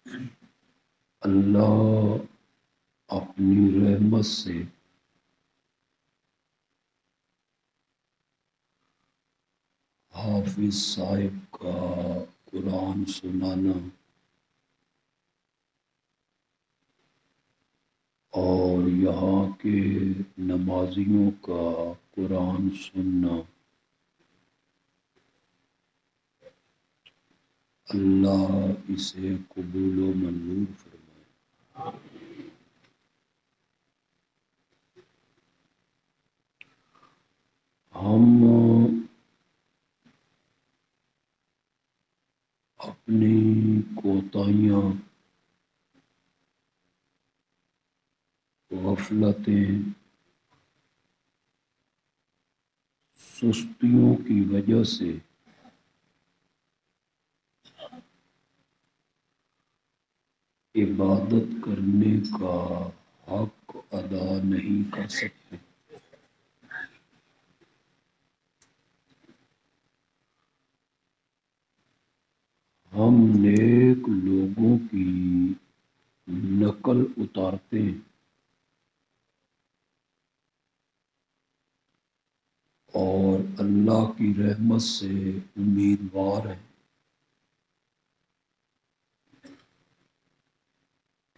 اللہ اپنی رحمت سے حافظ صاحب کا قرآن سنانا اور یہاں کے نمازیوں کا قرآن سننا اللہ اسے قبول و منظور فرمائے۔ ہم اپنی کوتاہیاں، غفلتیں، سستیوں کی وجہ سے عبادت کرنے کا حق ادا نہیں کر سکتے۔ ہم نیک لوگوں کی نقل اتارتے ہیں اور اللہ کی رحمت سے امیدوار ہیں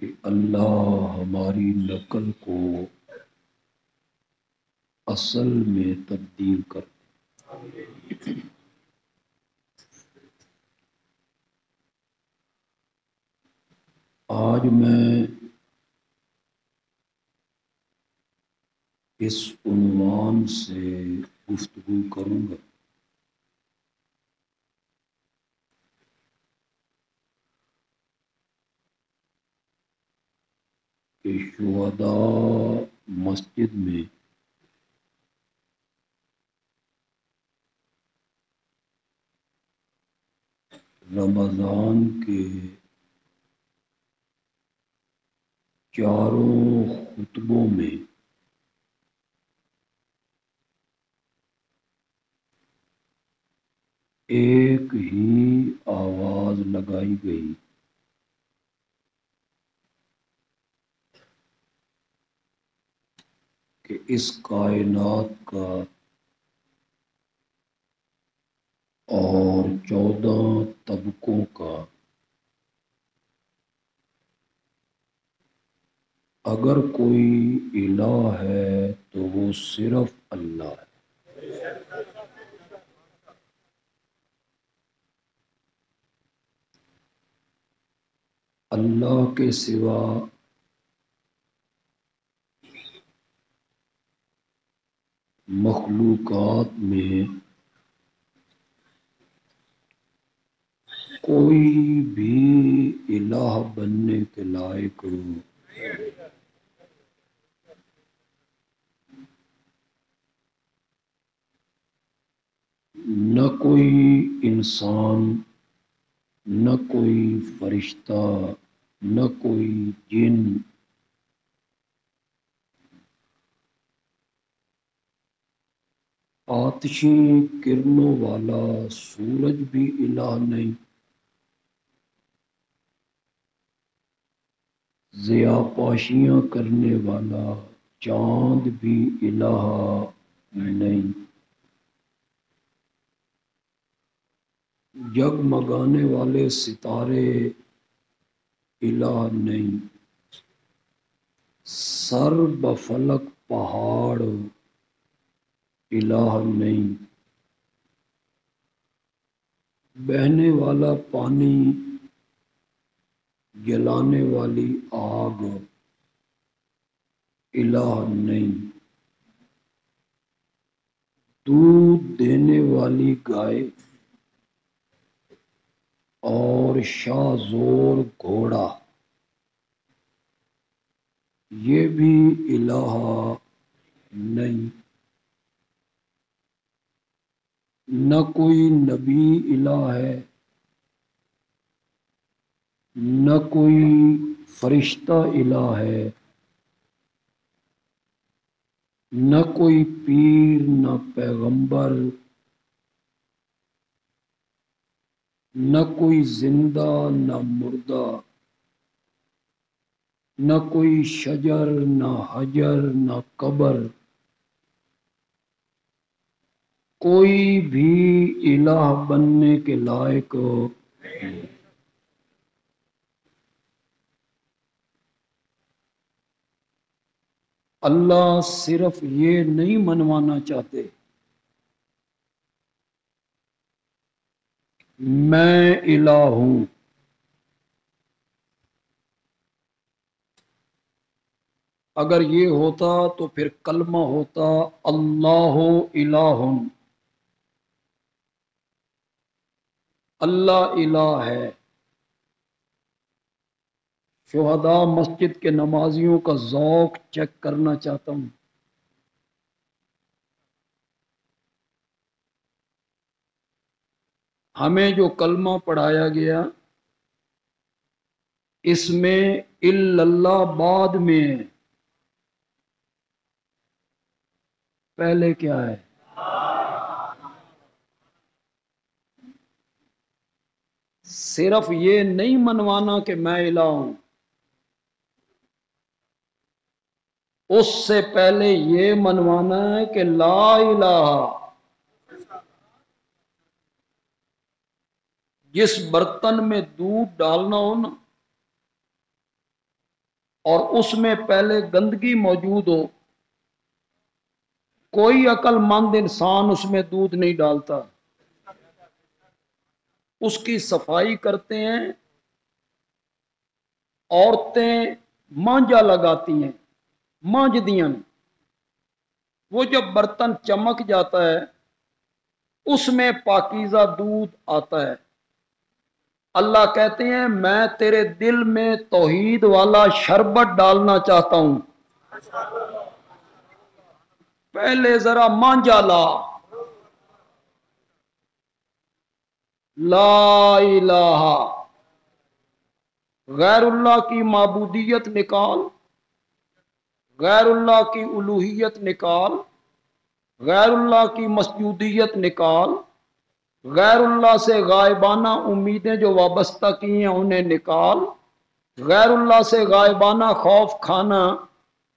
کہ اللہ ہماری نقل کو اصل میں تبدیل کر دے۔ آج میں اس عنوان سے گفتگو کروں گا کہ شہداء مسجد میں رمضان کے چاروں خطبوں میں ایک ہی آواز لگائی گئی کہ اس کائنات کا اور 14 طبقوں کا اگر کوئی الہ ہے تو وہ صرف اللہ ہے۔ اللہ کے سوا مخلوقات میں کوئی بھی الہ بننے کے لائق نہ کوئی انسان، نہ کوئی فرشتہ، نہ کوئی جن، آتشی کرنوں والا سورج بھی الہ نہیں، ضیاء پاشیاں کرنے والا چاند بھی الہ نہیں، جگمگانے والے ستارے الہ نہیں، سر بفلک پہاڑ الہ نہیں، بہنے والا پانی، جلانے والی آگ الہ نہیں، دودھ دینے والی گائے اور شاہ زور گھوڑا یہ بھی الہ نہیں، نہ کوئی نبی الہ ہے، نہ کوئی فرشتہ الہ ہے، نہ کوئی پیر، نہ پیغمبر، نہ کوئی زندہ نہ مردہ، نہ کوئی شجر نہ حجر نہ قبر، کوئی بھی الہ بننے کے لائق نہیں۔ اللہ صرف یہ نہیں منوانا چاہتے میں الہ ہوں، اگر یہ ہوتا تو پھر کلمہ ہوتا اللہ الہ، اللہ الہ ہے۔ شہداء مسجد کے نمازیوں کا ذوق چیک کرنا چاہتا ہوں۔ ہمیں جو کلمہ پڑھایا گیا اس میں الا اللہ بعد میں ہے، پہلے کیا ہے؟ صرف یہ نہیں منوانا کہ میں الہ ہوں، اس سے پہلے یہ منوانا ہے کہ لا الہ۔ جس برتن میں دودھ ڈالنا ہو نا اور اس میں پہلے گندگی موجود ہو، کوئی عقل مند انسان اس میں دودھ نہیں ڈالتا، اس کی صفائی کرتے ہیں، عورتیں مانجا لگاتی ہیں، مانجدیاں، وہ جب برتن چمک جاتا ہے اس میں پاکیزہ دودھ آتا ہے۔ اللہ کہتے ہیں میں تیرے دل میں توحید والا شربت ڈالنا چاہتا ہوں، پہلے ذرا مانجا لا، لا الہ، غیر اللہ کی معبودیت نکال، غیر اللہ کی الوہیت نکال، غیر اللہ کی مسجودیت نکال، غیر اللہ سے غائبانہ امیدیں جو وابستہ کی ہیں انہیں نکال، غیر اللہ سے غائبانہ خوف کھانا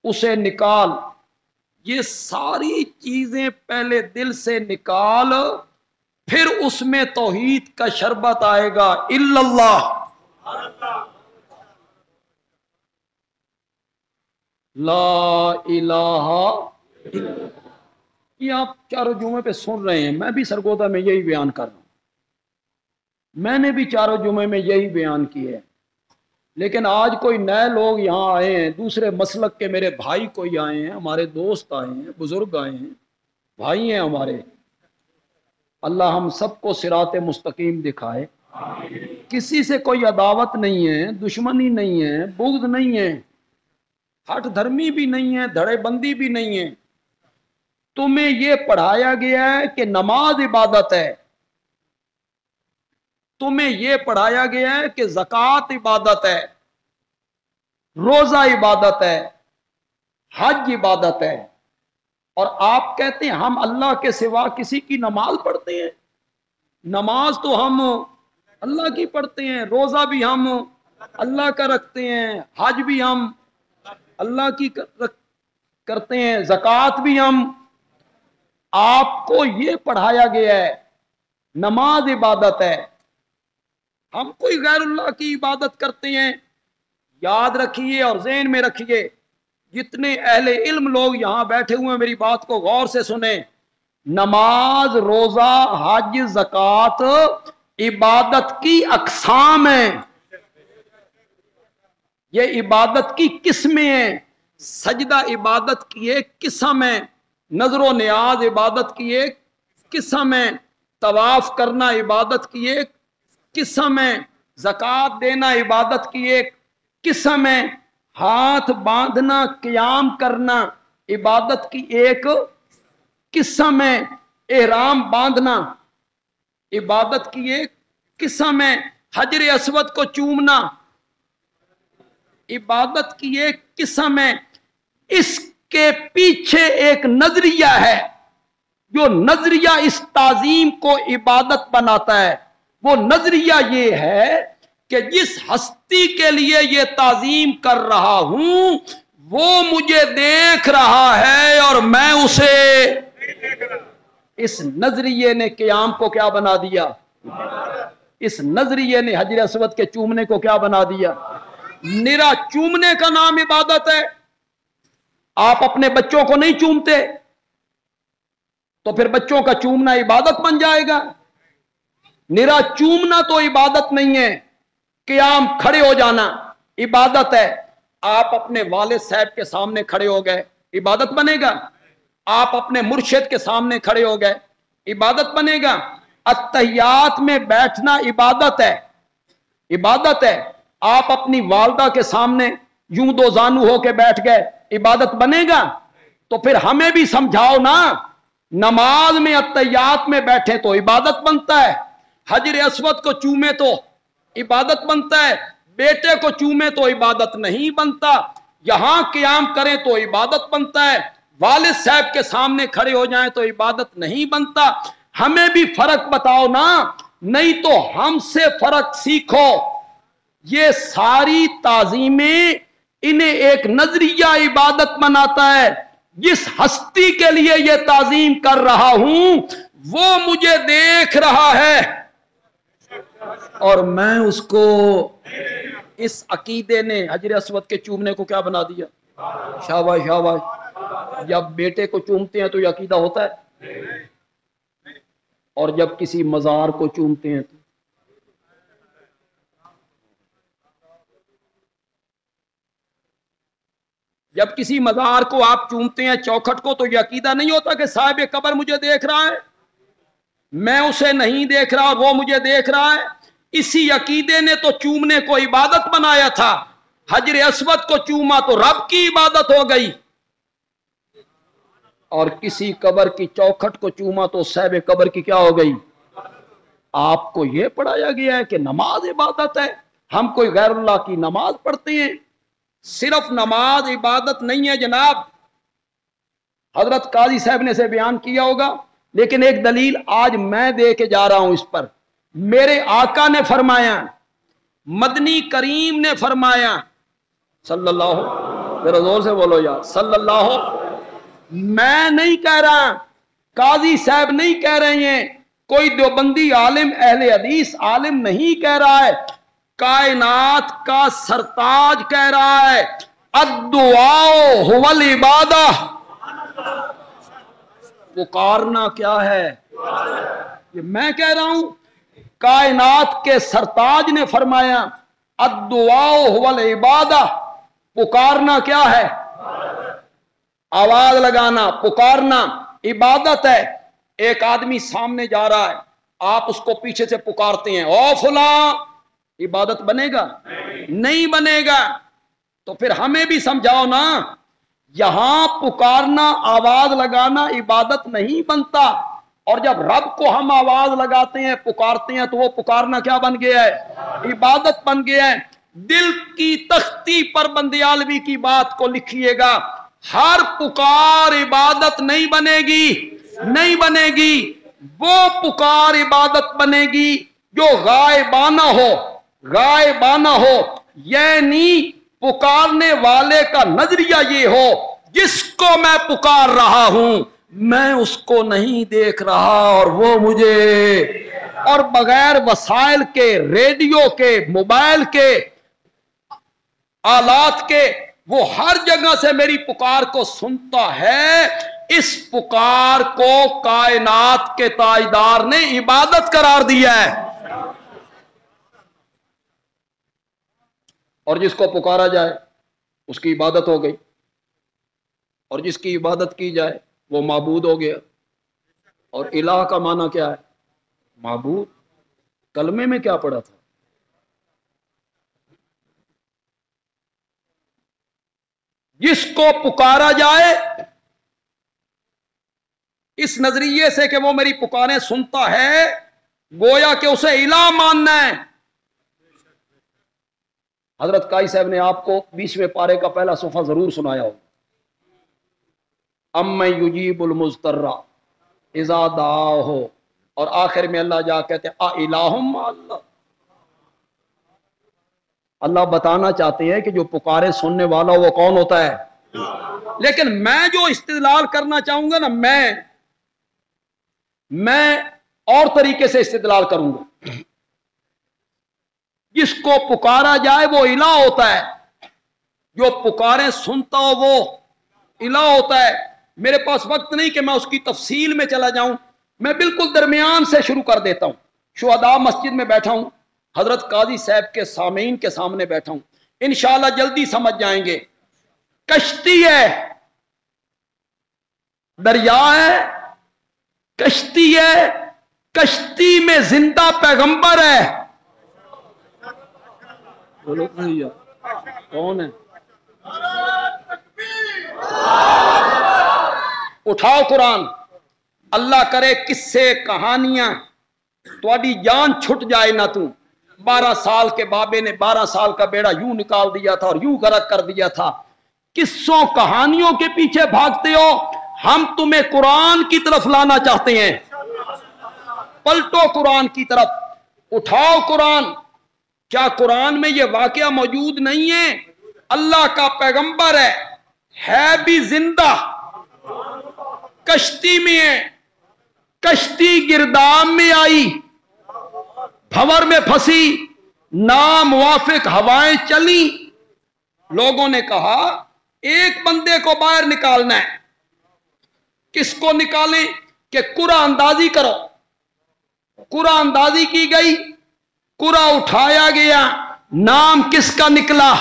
اسے نکال۔ یہ ساری چیزیں پہلے دل سے نکال، پھر اس میں توحید کا شربت آئے گا، الا اللہ، لا الہ الا اللہ۔ یہ آپ چاروں جمعے پہ سن رہے ہیں، میں بھی سرگودا میں یہی بیان کر رہا ہوں، میں نے بھی چاروں جمعے میں یہی بیان کیے ہیں، لیکن آج کوئی نئے لوگ یہاں آئے ہیں، دوسرے مسلک کے میرے بھائی کوئی آئے ہیں، ہمارے دوست آئے ہیں، بزرگ آئے ہیں، بھائی ہیں ہمارے، اللہ ہم سب کو صراط مستقیم دکھائے۔ کسی سے کوئی عداوت نہیں ہے، دشمنی نہیں ہے، بغض نہیں ہے، ہٹ دھرمی بھی نہیں ہے، دھڑے بندی بھی نہیں ہے۔ تمہیں یہ پڑھایا گیا ہے کہ نماز عبادت ہے، تمہیں یہ پڑھایا گیا ہے کہ زکوٰۃ عبادت ہے، روزہ عبادت ہے، حج عبادت ہے، اور آپ کہتے ہیں ہم اللہ کے سوا کسی کی نماز پڑھتے ہیں؟ نماز تو ہم اللہ کی پڑھتے ہیں، روزہ بھی ہم اللہ کا رکھتے ہیں، حج بھی ہم اللہ کی کرتے ہیں، زکوٰۃ بھی ہم۔ آپ کو یہ پڑھایا گیا ہے نماز عبادت ہے، ہم کوئی غیر اللہ کی عبادت کرتے ہیں۔ یاد رکھیے اور ذہن میں رکھیے، جتنے اہل علم لوگ یہاں بیٹھے ہوئے ہیں میری بات کو غور سے سنیں، نماز، روزہ، حج، زکوٰۃ عبادت کی اقسام ہیں، یہ عبادت کی قسمیں ہیں۔ سجدہ عبادت کی ایک قسم ہے، نظر و نیاز عبادت کی ایک قسم ہے، طواف کرنا عبادت کی ایک قسم ہے، زکوٰۃ دینا عبادت کی ایک قسم ہے، ہاتھ باندھنا، قیام کرنا عبادت کی ایک قسم ہے، احرام باندھنا عبادت کی ایک قسم ہے، حجر اسود کو چومنا عبادت کی ایک قسم ہے۔ اس کے پیچھے ایک نظریہ ہے، جو نظریہ اس تعظیم کو عبادت بناتا ہے، وہ نظریہ یہ ہے کہ جس ہستی کے لیے یہ تعظیم کر رہا ہوں وہ مجھے دیکھ رہا ہے اور میں اسے. اس نظریے نے قیام کو کیا بنا دیا؟ اس نظریے نے حجر اسود کے چومنے کو کیا بنا دیا؟ نرا چومنے کا نام عبادت ہے. آپ اپنے بچوں کو نہیں چومتے تو پھر بچوں کا چومنا عبادت بن جائے گا؟ نرا چومنا تو عبادت نہیں ہے. قیام کھڑے ہو جانا عبادت ہے. آپ اپنے والد صاحب کے سامنے کھڑے ہو گئے عبادت بنے گا؟ آپ اپنے مرشد کے سامنے کھڑے ہو گئے عبادت بنے گا؟ اتحیات میں بیٹھنا عبادت ہے، عبادت ہے. آپ اپنی والدہ کے سامنے یوں دو زانو ہو کے بیٹھ گئے عبادت بنے گا؟ تو پھر ہمیں بھی سمجھاؤ نا. نماز میں اتحیات میں بیٹھے تو عبادت بنتا ہے، حجر اسود کو چومے تو عبادت بنتا ہے، بیٹے کو چومے تو عبادت نہیں بنتا. یہاں قیام کریں تو عبادت بنتا ہے، والد صاحب کے سامنے کھڑے ہو جائیں تو عبادت نہیں بنتا. ہمیں بھی فرق بتاؤ نا، نہیں تو ہم سے فرق سیکھو. یہ ساری تعظیمیں انہیں ایک نظریہ عبادت بناتا ہے. جس ہستی کے لیے یہ تعظیم کر رہا ہوں وہ مجھے دیکھ رہا ہے اور میں اس کو. اس عقیدے نے حجر اسود کے چومنے کو کیا بنا دیا؟ شاباش شاباش. جب بیٹے کو چومتے ہیں تو یہ عقیدہ ہوتا ہے، اور جب کسی مزار کو چومتے ہیں تو جب کسی مزار کو آپ چومتے ہیں چوکھٹ کو تو یہ عقیدہ نہیں ہوتا کہ صاحب قبر مجھے دیکھ رہا ہے، میں اسے نہیں دیکھ رہا وہ مجھے دیکھ رہا ہے. اسی عقیدے نے تو چومنے کو عبادت بنایا تھا. حجر اسود کو چوما تو رب کی عبادت ہو گئی، اور کسی قبر کی چوکھٹ کو چوما تو صاحب قبر کی کیا ہو گئی؟ آپ کو یہ پڑھایا گیا ہے کہ نماز عبادت ہے، ہم کوئی غیر اللہ کی نماز پڑھتے ہیں. صرف نماز عبادت نہیں ہے جناب. حضرت قاضی صاحب نے اسے بیان کیا ہوگا، لیکن ایک دلیل آج میں دے کے جا رہا ہوں اس پر. میرے آقا نے فرمایا، مدنی کریم نے فرمایا صلی اللہ، ذرا زور سے بولو یار، صلی اللہ. میں نہیں کہہ رہا، قاضی صاحب نہیں کہہ رہے ہیں، کوئی دیوبندی عالم اہل حدیث عالم نہیں کہہ رہا ہے، کائنات کا سرتاج کہہ رہا ہے. الدعاء هو العبادہ. پکارنا کیا ہے؟ یہ میں کہہ رہا ہوں، کائنات کے سرتاج نے فرمایا الدعاء هو العبادہ. پکارنا کیا ہے؟ آواز لگانا، پکارنا عبادت ہے. ایک آدمی سامنے جا رہا ہے، آپ اس کو پیچھے سے پکارتے ہیں او فلاں، عبادت بنے گا؟ نہیں بنے گا. تو پھر ہمیں بھی سمجھاؤ نا، یہاں پکارنا آواز لگانا عبادت نہیں بنتا، اور جب رب کو ہم آواز لگاتے ہیں پکارتے ہیں تو وہ پکارنا کیا بن گیا ہے؟ عبادت بن گیا ہے. دل کی تختی پر بندیالوی کی بات کو لکھیے گا، ہر پکار عبادت نہیں بنے گی، نہیں بنے گی. وہ پکار عبادت بنے گی جو غائبانہ ہو، غائبانہ ہو، یعنی پکارنے والے کا نظریہ یہ ہو جس کو میں پکار رہا ہوں میں اس کو نہیں دیکھ رہا اور وہ مجھے. اور بغیر وسائل کے، ریڈیو کے، موبائل کے، آلات کے، وہ ہر جگہ سے میری پکار کو سنتا ہے. اس پکار کو کائنات کے تاجدار نے عبادت قرار دیا ہے. اور جس کو پکارا جائے اس کی عبادت ہو گئی، اور جس کی عبادت کی جائے وہ معبود ہو گیا. اور الہ کا معنی کیا ہے؟ معبود. کلمے میں کیا پڑھا تھا؟ جس کو پکارا جائے اس نظریے سے کہ وہ میری پکاریں سنتا ہے، گویا کہ اسے الہ ماننا ہے. حضرت قائی صاحب نے آپ کو 20ویں پارے کا پہلا صفحہ ضرور سنایا ہو. اَمَّن یُجِیبُ الْمُضْطَرَّ اِذَا دَعَاهُ، اور آخر میں اللہ جا کہتے ہیں اَإِلَٰهٌ مَّعَ اللَّهِ. अल्लाह बताना चाहते हैं कि जो पुकारे सुनने वाला वो कौन होता है। लेकिन मैं जो इस्तेदलाल करना चाहूंगा ना, मैं और तरीके से इस्तेदलाल करूंगा। जिसको पुकारा जाए वो इला होता है, जो पुकारे सुनता हो वो इला होता है। मेरे पास वक्त नहीं कि मैं उसकी तफसील में चला जाऊं, मैं बिल्कुल दरमियान से शुरू कर देता हूं। शुहदा मस्जिद में बैठा हूं, हजरत काजी साहब के सामीन के सामने बैठा हूं, इंशाअल्लाह जल्दी समझ जाएंगे। कश्ती है, दरिया है, कश्ती है, कश्ती में जिंदा पैगंबर है। बोलो भैया कौन है? उठाओ कुरान। अल्लाह करे किस्से कहानियां तुम्हारी जान छुट जाए ना। तू 12 साल के बाबे ने 12 साल का बेड़ा यूं निकाल दिया था और यूं गर्क कर दिया था। किस्सों कहानियों के पीछे भागते हो, हम तुम्हें कुरान की तरफ लाना चाहते हैं। पलटो कुरान की तरफ, उठाओ कुरान। क्या कुरान में यह वाकया मौजूद नहीं है? अल्लाह का पैगंबर है भी जिंदा, कश्ती में है, कश्ती गिरदाम में आई, भंवर में फंसी, नामुवाफिक हवाएं चली। लोगों ने कहा एक बंदे को बाहर निकालना है। किसको निकालें? कि कुरा अंदाजी करो। कुरा अंदाजी की गई, कुरा उठाया गया, नाम किसका निकला?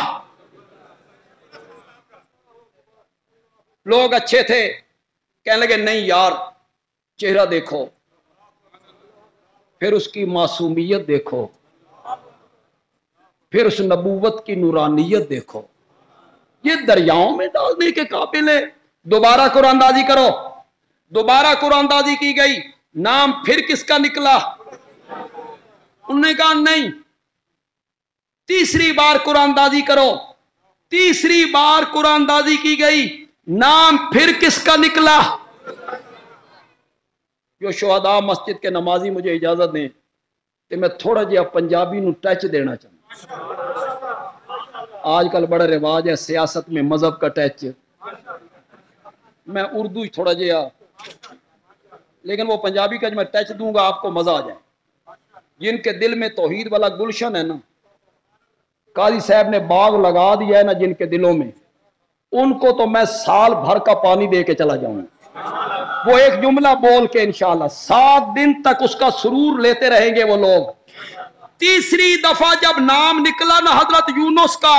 लोग अच्छे थे, कहने लगे नहीं यार, चेहरा देखो, फिर उसकी मासूमियत देखो, फिर उस नबूवत की नूरानियत देखो, ये दरियाओं में डालने के काबिल है। दोबारा कुरानदाजी करो। दोबारा कुरानदाजी की गई, नाम फिर किसका निकला? उन्होंने कहा नहीं। तीसरी बार कुरानदाजी करो। तीसरी बार कुरानदाजी की गई, नाम फिर किसका निकला? जो शुहदा मस्जिद के नमाजी मुझे इजाजत दें कि मैं थोड़ा जिहा पंजाबी नू टच देना चाहता। आजकल बड़ा रिवाज है सियासत में मजहब का टच। मैं उर्दू थोड़ा जिहा, लेकिन वो पंजाबी का जो मैं टच दूंगा आपको मजा आ जाए। जिनके दिल में तौहीद वाला गुलशन है ना, काजी साहब ने बाग लगा दिया है ना जिनके दिलों में, उनको तो मैं साल भर का पानी दे के चला जाऊंगा। वो एक जुमला बोल के इंशाअल्लाह 7 दिन तक उसका सुरूर लेते रहेंगे वो लोग। तीसरी दफा जब नाम निकला ना हजरत यूनुस का,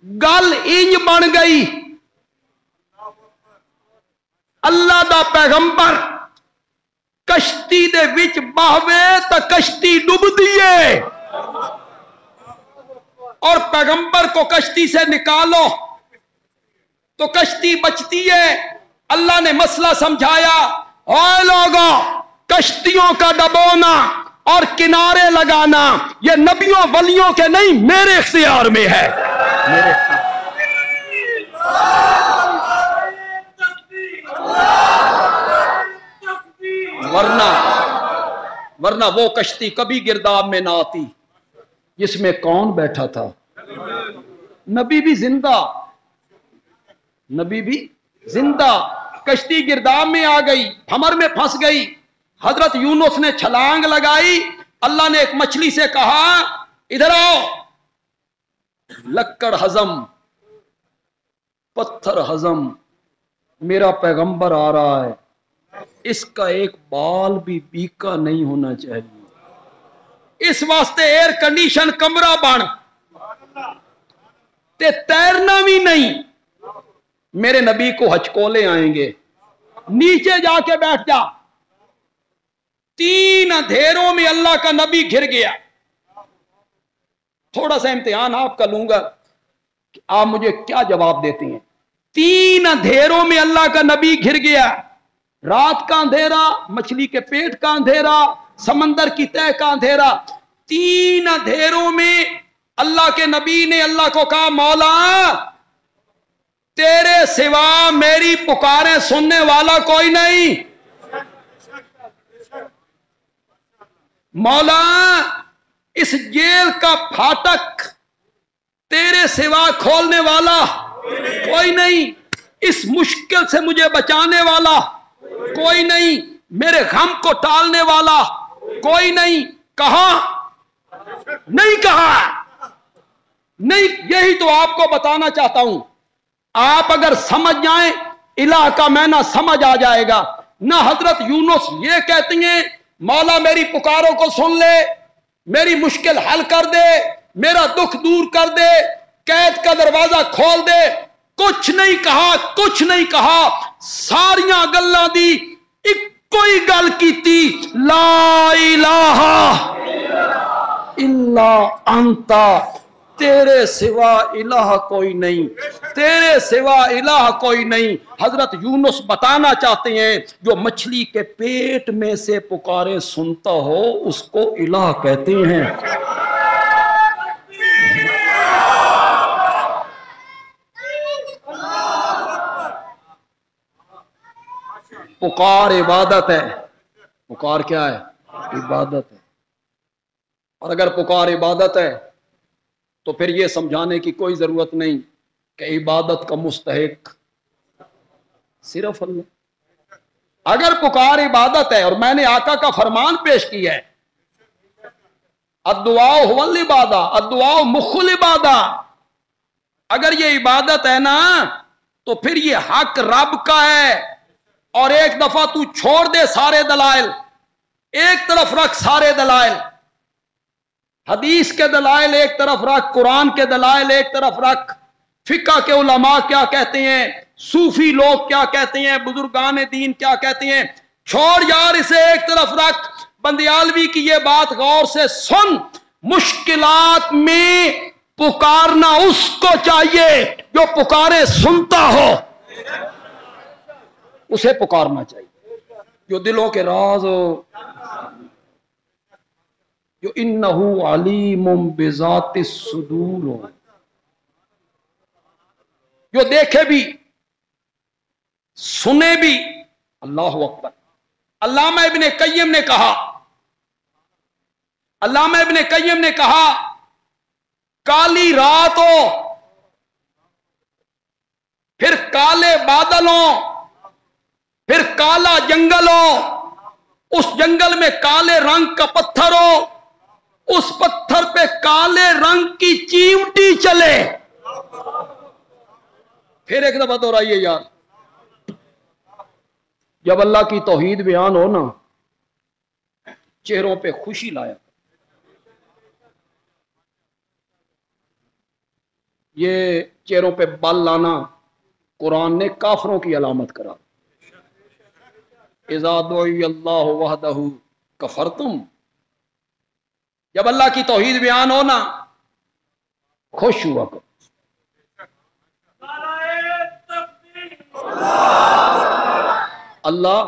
गल इंज बन गई, अल्लाह दा पैगंबर कश्ती दे विच बहवे तो कश्ती डुबदी है, और पैगंबर को कश्ती से निकालो तो कश्ती बचती है। अल्लाह ने मसला समझाया, ओए लोगों, कश्तियों का डबोना और किनारे लगाना ये नबियों वलियों के नहीं, मेरे इख्तियार में है। वरना वो कश्ती कभी गिरदाब में ना आती जिसमें कौन बैठा था? नबी भी जिंदा, नबी भी जिंदा। कश्ती गिरदाब में आ गई, भंवर में फंस गई। हजरत यूनुस ने छलांग लगाई। अल्लाह ने एक मछली से कहा इधर आओ। लक्कड़ हजम, पत्थर हजम, मेरा पैगंबर आ रहा है, इसका एक बाल भी बीका नहीं होना चाहिए। इस वास्ते एयर कंडीशन कमरा बन ते तैरना भी नहीं। मेरे नबी को हचकोले आएंगे, नीचे जाके बैठ जा। 3 अंधेरों में अल्लाह का नबी घिर गया। थोड़ा सा इम्तिहान आपका लूंगा कि आप मुझे क्या जवाब देती हैं। 3 अंधेरों में अल्लाह का नबी घिर गया। रात का अंधेरा, मछली के पेट का अंधेरा, समंदर की तह का अंधेरा। 3 अंधेरों में अल्लाह के नबी ने अल्लाह को कहा, मौला तेरे सिवा मेरी पुकारें सुनने वाला कोई नहीं। मौला इस जेल का फाटक सिवा खोलने वाला कोई नहीं, इस मुश्किल से मुझे बचाने वाला कोई नहीं, मेरे गम को टालने वाला कोई नहीं। कहा नहीं, कहा नहीं। यही तो आपको बताना चाहता हूं। आप अगर समझ जाएं, इलाह का मैना समझ आ जाएगा। ना हजरत यूनुस ये कहती हैं मौला मेरी पुकारों को सुन ले, मेरी मुश्किल हल कर दे, मेरा दुख दूर कर दे, कैद का दरवाजा खोल दे। कुछ नहीं कहा, कुछ नहीं कहा। सारियां गल्लां दी, इक्को ही गल कीती, ला इलाहा इल्ला अंता, तेरे सिवा इलाह कोई नहीं, तेरे सिवा इलाह कोई नहीं। हजरत यूनुस बताना चाहते हैं जो मछली के पेट में से पुकारे सुनता हो उसको इलाह कहते हैं। पुकार इबादत है। पुकार क्या है? इबादत है। और अगर पुकार इबादत है तो फिर यह समझाने की कोई जरूरत नहीं कि इबादत का मुस्तहिक सिर्फ अल्लाह। अगर पुकार इबादत है, और मैंने आका का फरमान पेश किया है, अद्दुआ हुवल इबादा, अद्दुआ मुखुल इबादा। अगर ये इबादत है ना तो फिर ये हक रब का है। और एक दफा तू छोड़ दे सारे दलाइल, एक तरफ रख सारे दलाइल, हदीस के दलाइल एक तरफ रख, कुरान के दलाइल एक तरफ रख, फिका के उलमा क्या कहते हैं, सूफी लोग क्या कहते हैं, बुजुर्गान दीन क्या कहते हैं, छोड़ यार, इसे एक तरफ रख। बंदियालवी की ये बात गौर से सुन। मुश्किलात में पुकारना उसको चाहिए जो पुकारे सुनता हो, उसे पुकारना चाहिए। जो दिलों के राज हो, जो इन्नहु अलीमुम बिज़ातिस सुदूर हो, जो देखे भी सुने भी। अल्लाहु अकबर। अल्लामा इब्ने कय्यम ने कहा, अल्लामा इब्ने कय्यम ने कहा, काली रात हो, फिर काले बादल हो, फिर काला जंगल हो, उस जंगल में काले रंग का पत्थर हो, उस पत्थर पे काले रंग की चीमटी चले। फिर एक दफा दोहराइए यार। जब अल्लाह की तौहीद बयान हो ना, चेहरों पे खुशी लाया। ये चेहरों पे बल लाना कुरान ने काफरों की अलामत करा। इज़ा दुइयल्लाहु वहदहु कफरतुम, जब अल्लाह की तौहीद बयान हो ना, खुश हुआ करो। अल्लाह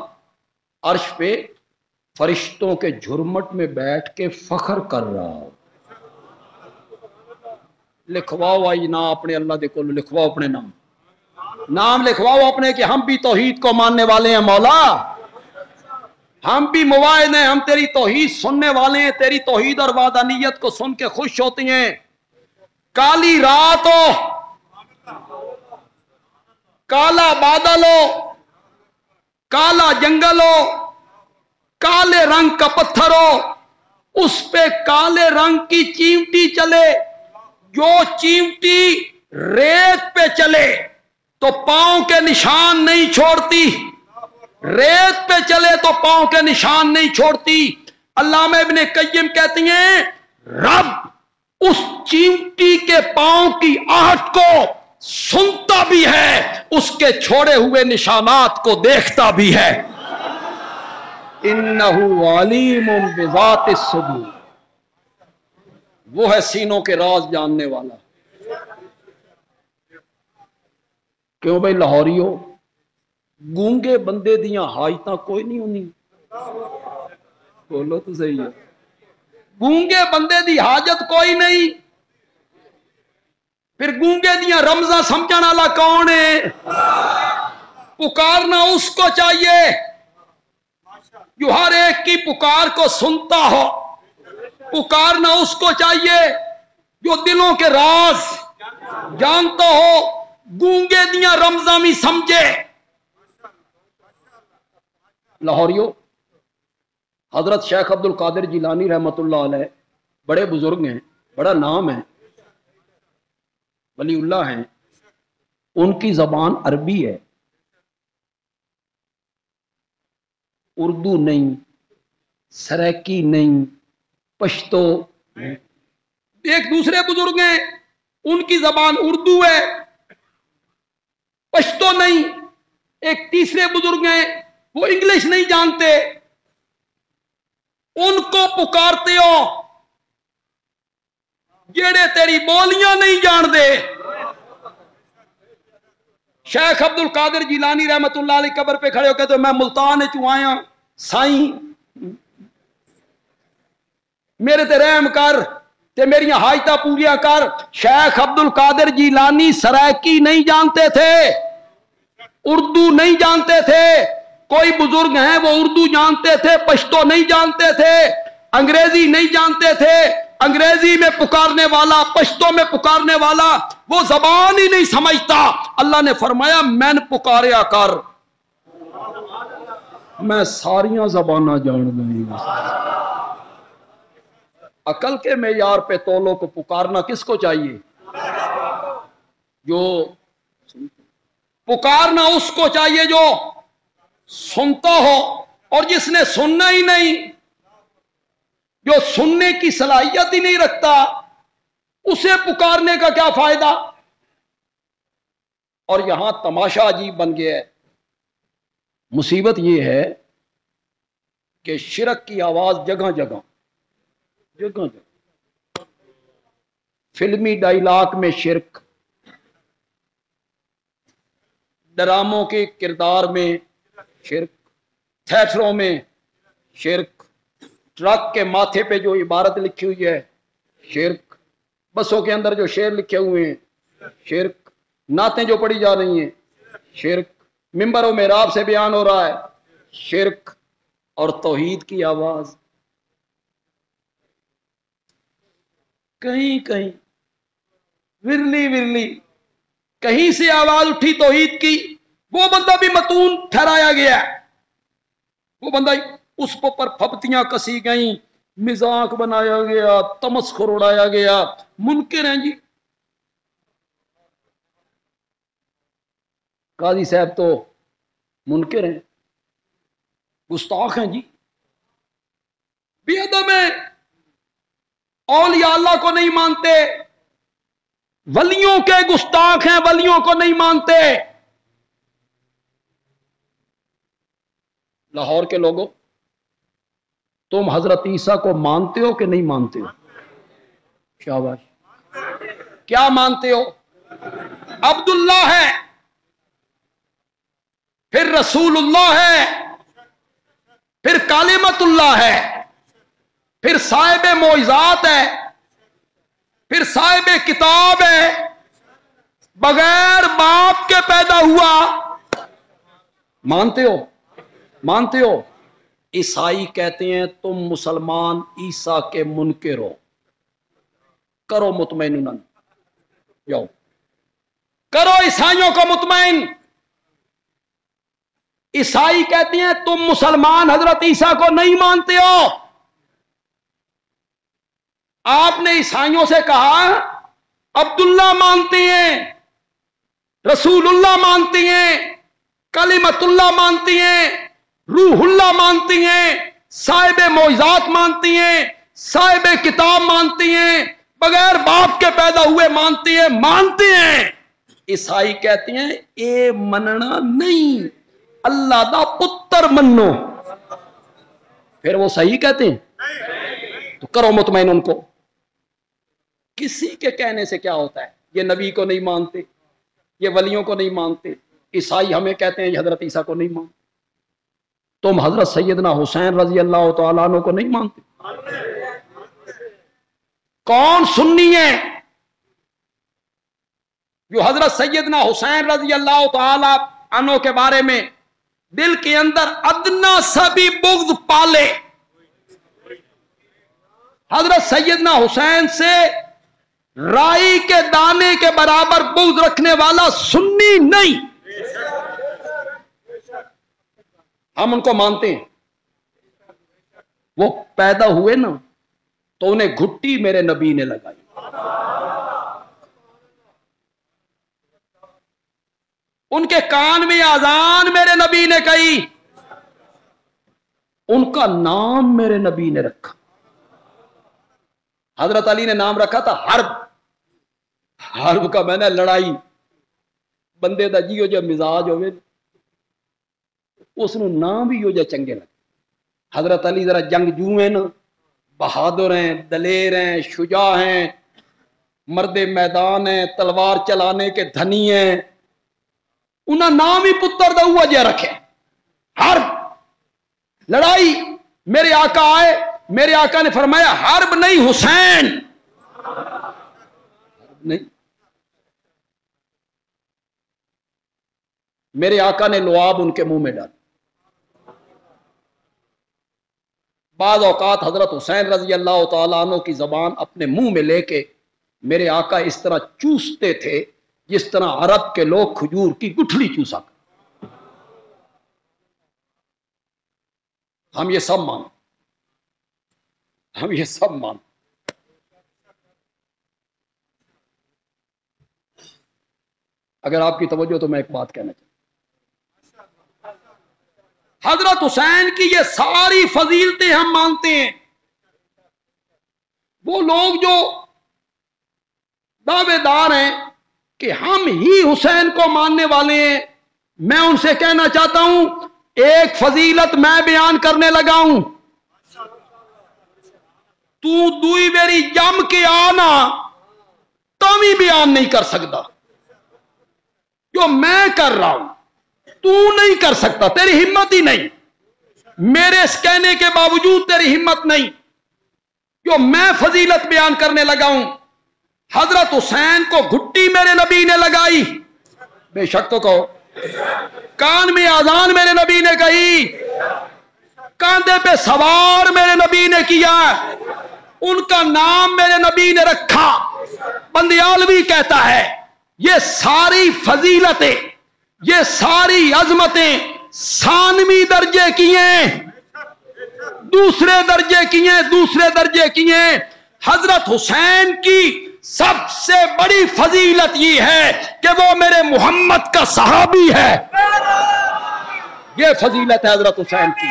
अर्श पे फरिश्तों के झुरमट में बैठ के फख्र कर रहा हो। लिखवाओ आई ना अपने अल्लाह दे कोल, लिखवाओ अपने नाम लिखवाओ अपने कि हम भी तौहीद को मानने वाले हैं मौला, हम भी मुवाहिद हैं, हम तेरी तौहीद सुनने वाले हैं, तेरी तौहीद और वादानियत को सुन के खुश होती हैं। काली रात हो, काला बादल हो, काला जंगल हो, काले रंग का पत्थर हो, उस पे काले रंग की चीमटी चले। जो चीमटी रेत पे चले तो पांव के निशान नहीं छोड़ती, रेत पे चले तो पांव के निशान नहीं छोड़ती। अल्लामा इब्ने कय्यम कहती हैं रब उस चीमटी के पांव की आहट को सुनता भी है, उसके छोड़े हुए निशानात को देखता भी है। इन्नहु अलीमुम बिज़ातिस सुदूर, वो है सीनों के राज जानने वाला। क्यों भाई लाहौरियो, गूंगे बंदे दियां हाजतां कोई नहीं होनी? बोलो तो सही है, गूंगे बंदे दी हाजत कोई नहीं। फिर गूंगे दियां रमजा समझण वाला कौन है? पुकारना उसको चाहिए जो हर एक की पुकार को सुनता हो। पुकारना उसको चाहिए जो दिलों के राज जानता हो गूंगे दियां रमजां भी समझे। लाहौरियो, हजरत शेख अब्दुल कादिर जिलानी रहमतुल्लाह अलैह बड़े बुजुर्ग हैं, बड़ा नाम है, वलीउल्लाह हैं। उनकी जबान अरबी है, उर्दू नहीं, सराइकी नहीं, पश्तो। एक दूसरे बुजुर्ग हैं, उनकी जबान उर्दू है, पश्तो नहीं। एक तीसरे बुजुर्ग हैं, वो इंग्लिश नहीं जानते, उनको पुकारते हो जेड़े तेरी बोलियां नहीं जानते। शेख अब्दुल कादिर जिलानी रहमतुल्लाह अलैह कब्र पे खड़े हो कहते मैं मुल्तान चू आया, साईं मेरे ते रहम कर ते मेरी हाजत पूरियां कर। शेख अब्दुल कादिर जिलानी सराइकी नहीं जानते थे, उर्दू नहीं जानते थे। कोई बुजुर्ग हैं वो उर्दू जानते थे, पश्तो नहीं जानते थे, अंग्रेजी नहीं जानते थे। अंग्रेजी में पुकारने वाला, पश्तो में पुकारने वाला वो जबान ही नहीं समझता। अल्लाह ने फरमाया मैंने पुकारिया कर, मैं सारियां जबाना जान गई। अकल के मेयार पे तोलो को पुकारना किसको चाहिए? जो पुकारना उसको चाहिए जो सुनता हो, और जिसने सुनना ही नहीं, जो सुनने की सलाहियत ही नहीं रखता, उसे पुकारने का क्या फायदा। और यहां तमाशा अजीब बन गया है। मुसीबत यह है कि शिरक की आवाज जगह जगह जगह जगह, फिल्मी डायलॉग में शिरक, ड्रामों के किरदार में शिरक, थिएटरों में शिरक, ट्रक के माथे पे जो इबारत लिखी हुई है शिरक, बसों के अंदर जो शेर लिखे हुए हैं शिरक, नातें जो पढ़ी जा रही हैं शिरक, मिंबरों में राब से बयान हो रहा है शिरक, और तौहीद की आवाज कहीं कहीं विरली विरली, कहीं से आवाज उठी तौहीद की, वो बंदा भी मतून ठहराया गया, वो बंदा उस पर फबतियां कसी गई, मिजाक बनाया गया, तमस्खुर उड़ाया गया। मुनकिर हैं जी, काजी साहब तो मुनकिर हैं, गुस्ताख हैं जी, बेअदब हैं, औलिया अल्लाह को नहीं मानते, वलियों के गुस्ताख हैं, वलियों को नहीं मानते। लाहौर के लोगों, तुम हजरत ईसा को मानते हो कि नहीं मानते हो? शाबाश। क्या मानते हो? अब्दुल्लाह है, फिर रसूलुल्लाह है, फिर कालिमतुल्लाह है, फिर साहिब मोइजात है, फिर साहिब किताब है, बगैर बाप के पैदा हुआ। मानते हो? मानते हो? ईसाई कहते हैं तुम मुसलमान ईसा के मुनकिर हो, करो मुतमईन, जाओ करो ईसाइयों को मुतमईन। ईसाई कहते हैं तुम मुसलमान हजरत ईसा को नहीं मानते हो। आपने ईसाइयों से कहा अब्दुल्ला मानते हैं, रसूलुल्लाह मानती हैं, कलिमतुल्लाह मानती हैं, रूहुल्लाह मानती हैं, साहिब मोइजात मानती हैं, साहिब किताब मानती हैं, बगैर बाप के पैदा हुए मानती हैं, मानते हैं। ईसाई कहते हैं ए मनना नहीं, अल्लाह दा पुत्र मनो। फिर वो सही कहते हैं तो करो मुतमईन उनको। किसी के कहने से क्या होता है? ये नबी को नहीं मानते, ये वलियों को नहीं मानते। ईसाई हमें कहते हैं हजरत ईसा को नहीं मानते। तुम हजरत सैयदना हुसैन रजी अल्लाह तआला अन्हु को नहीं मानते। कौन सुन्नी है जो हजरत सैयदना हुसैन रजी अल्लाह तआला अन्हु के बारे में दिल के अंदर अदना सा भी बुग़्ज़ पाले? हजरत सैयदना हुसैन से राई के दाने के बराबर बुग़्ज़ रखने वाला सुन्नी नहीं। हम उनको मानते हैं। वो पैदा हुए ना तो उन्हें घुट्टी मेरे नबी ने लगाई। उनके कान में अजान मेरे नबी ने कही। उनका नाम मेरे नबी ने रखा। हजरत अली ने नाम रखा था हर्ब। हर्ब का मैंने लड़ाई। बंदे दा जियो जो मिजाज होवे उसनू नाम भी हो जा चंगे लगे। हजरत अली जरा जंगजू हैं ना, बहादुर हैं, दलेर हैं, शुजा हैं, मर्दे मैदान हैं, तलवार चलाने के धनी हैं। उन्हें नाम ही पुत्र दा हुआ जा रखे। हर्ब लड़ाई। मेरे आका आए, मेरे आका ने फरमाया हर्ब नहीं हुसैन। नहीं, मेरे आका ने लुआब उनके मुंह में डाला। बाज़ औकात हजरत हुसैन रजी अल्लाह तआला अन्हु की जबान अपने मुंह में लेके मेरे आका इस तरह चूसते थे जिस तरह अरब के लोग खजूर की गुठली चूसा। हम ये सब मान, हम ये सब मान। अगर आपकी तवज्जो तो मैं एक बात कहना चाहूँ। हजरत हुसैन की ये सारी फजीलतें हम मानते हैं। वो लोग जो दावेदार हैं कि हम ही हुसैन को मानने वाले हैं, मैं उनसे कहना चाहता हूं एक फजीलत मैं बयान करने लगा हूं। तू दुई बेरी जम के आना तो भी बयान नहीं कर सकता। जो मैं कर रहा हूं तू नहीं कर सकता। तेरी हिम्मत ही नहीं। मेरे इस कहने के बावजूद तेरी हिम्मत नहीं। जो मैं फजीलत बयान करने लगा हूं, हजरत हुसैन को घुट्टी मेरे नबी ने लगाई। बेशक तो कहो। कान में आजान मेरे नबी ने कही। कांधे पे सवार मेरे नबी ने किया। उनका नाम मेरे नबी ने रखा। बंदियालवी कहता है ये सारी फजीलतें, ये सारी अजमतें सानवी दर्जे की हैं, दूसरे दर्जे की हैं, दूसरे दर्जे की हैं। हजरत हुसैन की सबसे बड़ी फजीलत ये है कि वो मेरे मोहम्मद का सहाबी है। ये फजीलत है हजरत हुसैन की।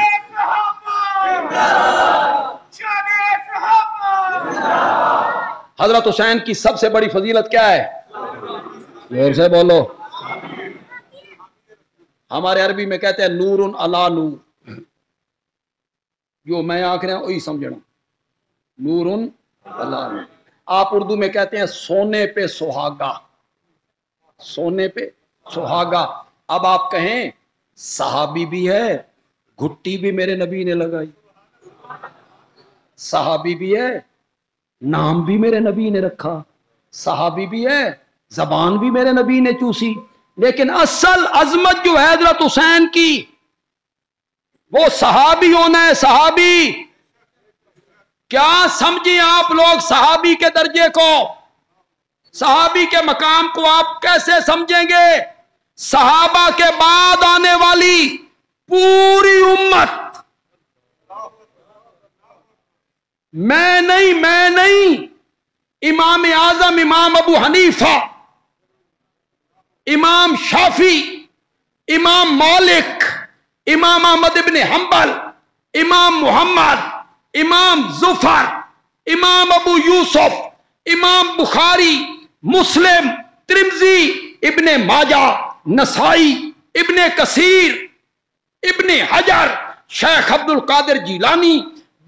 हजरत हुसैन की सबसे बड़ी फजीलत क्या है? जोर से बोलो। हमारे अरबी में कहते हैं नूरुन अला नूर। जो मैं आंख रहा वही समझना, नूरुन अला नूर। आप उर्दू में कहते हैं सोने पे सुहागा। सोने पे सुहागा। अब आप कहें सहाबी भी है, घुट्टी भी मेरे नबी ने लगाई। सहाबी भी है, नाम भी मेरे नबी ने रखा। सहाबी भी है, जबान भी मेरे नबी ने चूसी। लेकिन असल अजमत जो है हजरत हुसैन की, वो सहाबी होना है। सहाबी क्या समझे आप लोग सहाबी के दर्जे को? सहाबी के मकाम को आप कैसे समझेंगे? सहाबा के बाद आने वाली पूरी उम्मत, मैं नहीं, इमाम आजम इमाम अबू हनीफा, इमाम शाफी, इमाम मालिक, इमाम अहमद इब्न हंबल, इमाम मुहम्मद, इमाम जुफर, इमाम अबू यूसुफ, इमाम बुखारी, मुस्लिम, तिरमिजी, इब्ने माजा, नसाई, इब्ने कसीर, इब्ने हजर, शेख अब्दुल कादिर जीलानी,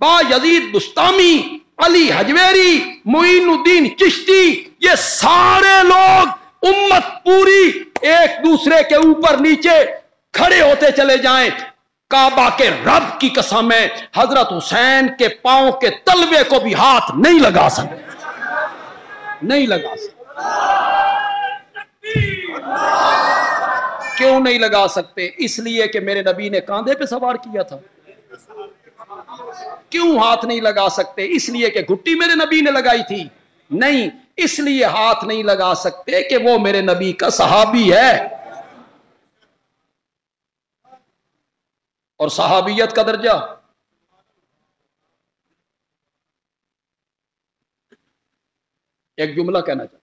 बा यजीद बुस्तामी, अली हजवेरी, मुइनुद्दीन चिश्ती, ये सारे लोग उम्मत पूरी एक दूसरे के ऊपर नीचे खड़े होते चले जाएं। काबा के रब की कसम है, हजरत हुसैन के पांव के तलवे को भी हाथ नहीं लगा सकते, नहीं लगा सकते। क्यों नहीं लगा सकते? इसलिए कि मेरे नबी ने कांधे पे सवार किया था। क्यों हाथ नहीं लगा सकते? इसलिए कि घुट्टी मेरे नबी ने लगाई थी। नहीं, इसलिए हाथ नहीं लगा सकते कि वो मेरे नबी का सहाबी है। और सहाबियत का दर्जा एक जुमला कहना चाहता,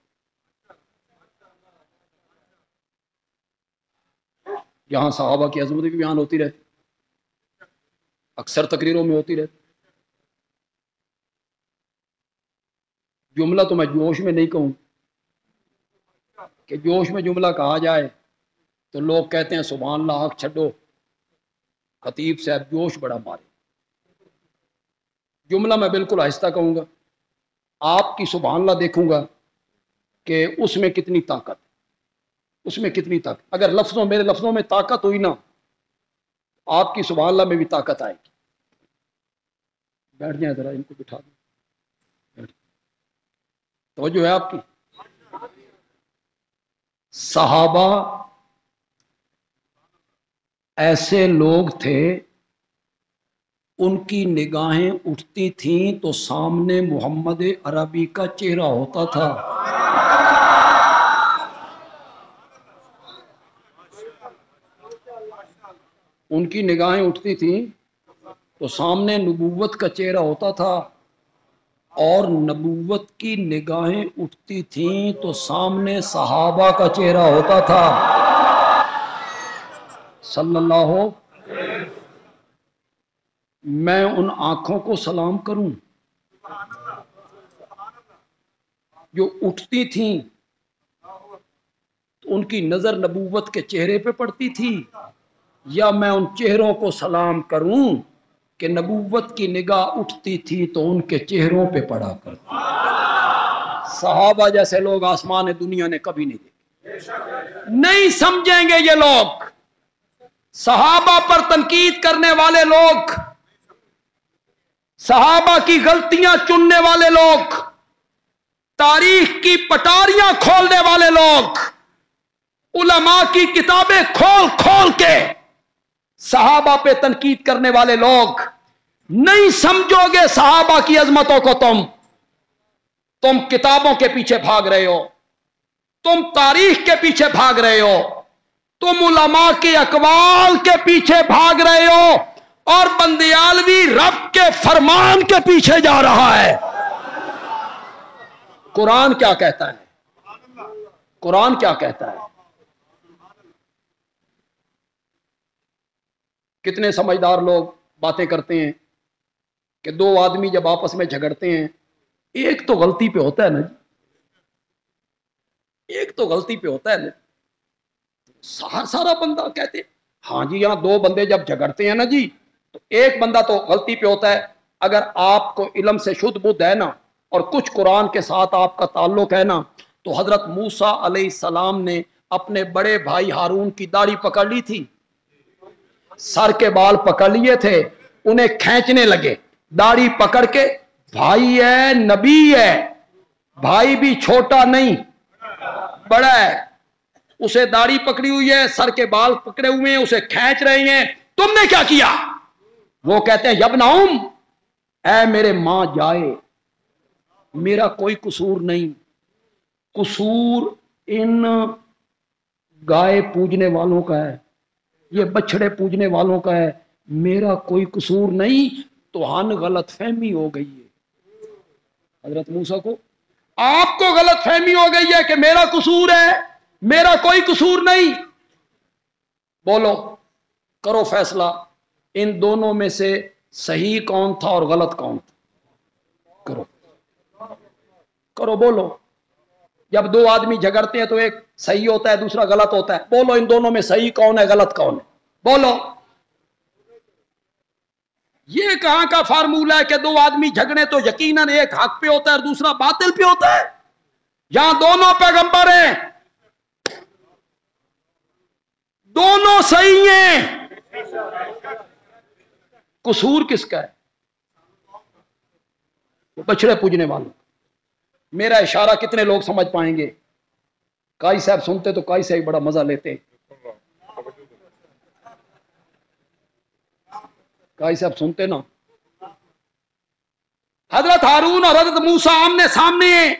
यहां सहाबा की अजमत की बयान होती रहती, अक्सर तकरीरों में होती रहती। जुमला तो मैं जोश में नहीं कहूं कि जोश में जुमला कहा जाए तो लोग कहते हैं सुभान अल्लाह, आंख छड्डो, खतीब साहब जोश बड़ा मारे। जुमला मैं बिल्कुल आहिस्ता कहूंगा, आपकी सुभान अल्लाह देखूंगा कि उसमें कितनी ताकत, उसमें कितनी ताकत। अगर लफ्जों, मेरे लफ्जों में ताकत हुई ना, आपकी सुभान अल्लाह में भी ताकत आएगी। बैठ जाए जरा, इनको बिठा दो, तो जो है आपकी। सहाबा ऐसे लोग थे, उनकी निगाहें उठती थीं तो सामने मोहम्मद अरबी का चेहरा होता था। उनकी निगाहें उठती थीं तो सामने नबूवत का चेहरा होता था, और नबूवत की निगाहें उठती थीं तो सामने सहाबा का चेहरा होता था सल्लल्लाहु। मैं उन आंखों को सलाम करूं जो उठती थीं तो उनकी नजर नबूवत के चेहरे पे पड़ती थी, या मैं उन चेहरों को सलाम करूं कि नबूवत की निगाह उठती थी तो उनके चेहरों पे पड़ा करती। सहाबा जैसे लोग आसमान दुनिया ने कभी नहीं देखे, नहीं समझेंगे ये लोग। सहाबा पर तनकीद करने वाले लोग, सहाबा की गलतियां चुनने वाले लोग, तारीख की पटारियां खोलने वाले लोग, उलमा की किताबें खोल खोल के सहाबा पे तनकीद करने वाले लोग, नहीं समझोगे सहाबा की अजमतों को। तुम किताबों के पीछे भाग रहे हो, तुम तारीख के पीछे भाग रहे हो, तुम उलमा के अकवाल के पीछे भाग रहे हो, और बंदियालवी रब के फरमान के पीछे जा रहा है। कुरान क्या कहता है? कुरान क्या कहता है? कितने समझदार लोग बातें करते हैं कि दो आदमी जब आपस में झगड़ते हैं, एक तो गलती पे होता है ना जी, एक तो गलती पे होता है ना। सारा बंदा कहते हाँ जी, यहां दो बंदे जब झगड़ते हैं ना जी, तो एक बंदा तो गलती पे होता है। अगर आपको इल्म से शुद्ध बुद्ध है ना, और कुछ कुरान के साथ आपका ताल्लुक है ना, तो हजरत मूसा अलैहिस्सलाम ने अपने बड़े भाई हारून की दाढ़ी पकड़ ली थी, सर के बाल पकड़ लिए थे, उन्हें खींचने लगे, दाढ़ी पकड़ के। भाई है, नबी है, भाई भी छोटा नहीं बड़ा है, उसे दाढ़ी पकड़ी हुई है, सर के बाल पकड़े हुए हैं, उसे खींच रहे हैं, तुमने क्या किया? वो कहते हैं यब्नाउम, ऐ मेरे मां जाए, मेरा कोई कसूर नहीं, कसूर इन गाय पूजने वालों का है, ये बछड़े पूजने वालों का है, मेरा कोई कसूर नहीं। तो हन गलत फहमी हो गई है हजरत मूसा को, आपको गलत फहमी हो गई है कि मेरा कसूर है, मेरा कोई कसूर नहीं। बोलो, करो फैसला, इन दोनों में से सही कौन था और गलत कौन था? करो करो, बोलो। जब दो आदमी झगड़ते हैं तो एक सही होता है, दूसरा गलत होता है। बोलो, इन दोनों में सही कौन है, गलत कौन है? बोलो। ये कहां का फार्मूला है कि दो आदमी झगड़े तो यकीनन एक हक पे होता है और दूसरा बातिल पे होता है? यहां दोनों पैगंबर हैं, दोनों सही हैं, कसूर किसका है? बछड़े पूजने वालों। मेरा इशारा कितने लोग समझ पाएंगे? काई साहब सुनते तो काई साहब बड़ा मजा लेते। काई साहब सुनते ना, हजरत हारून और हजरत मूसा आमने सामने हैं,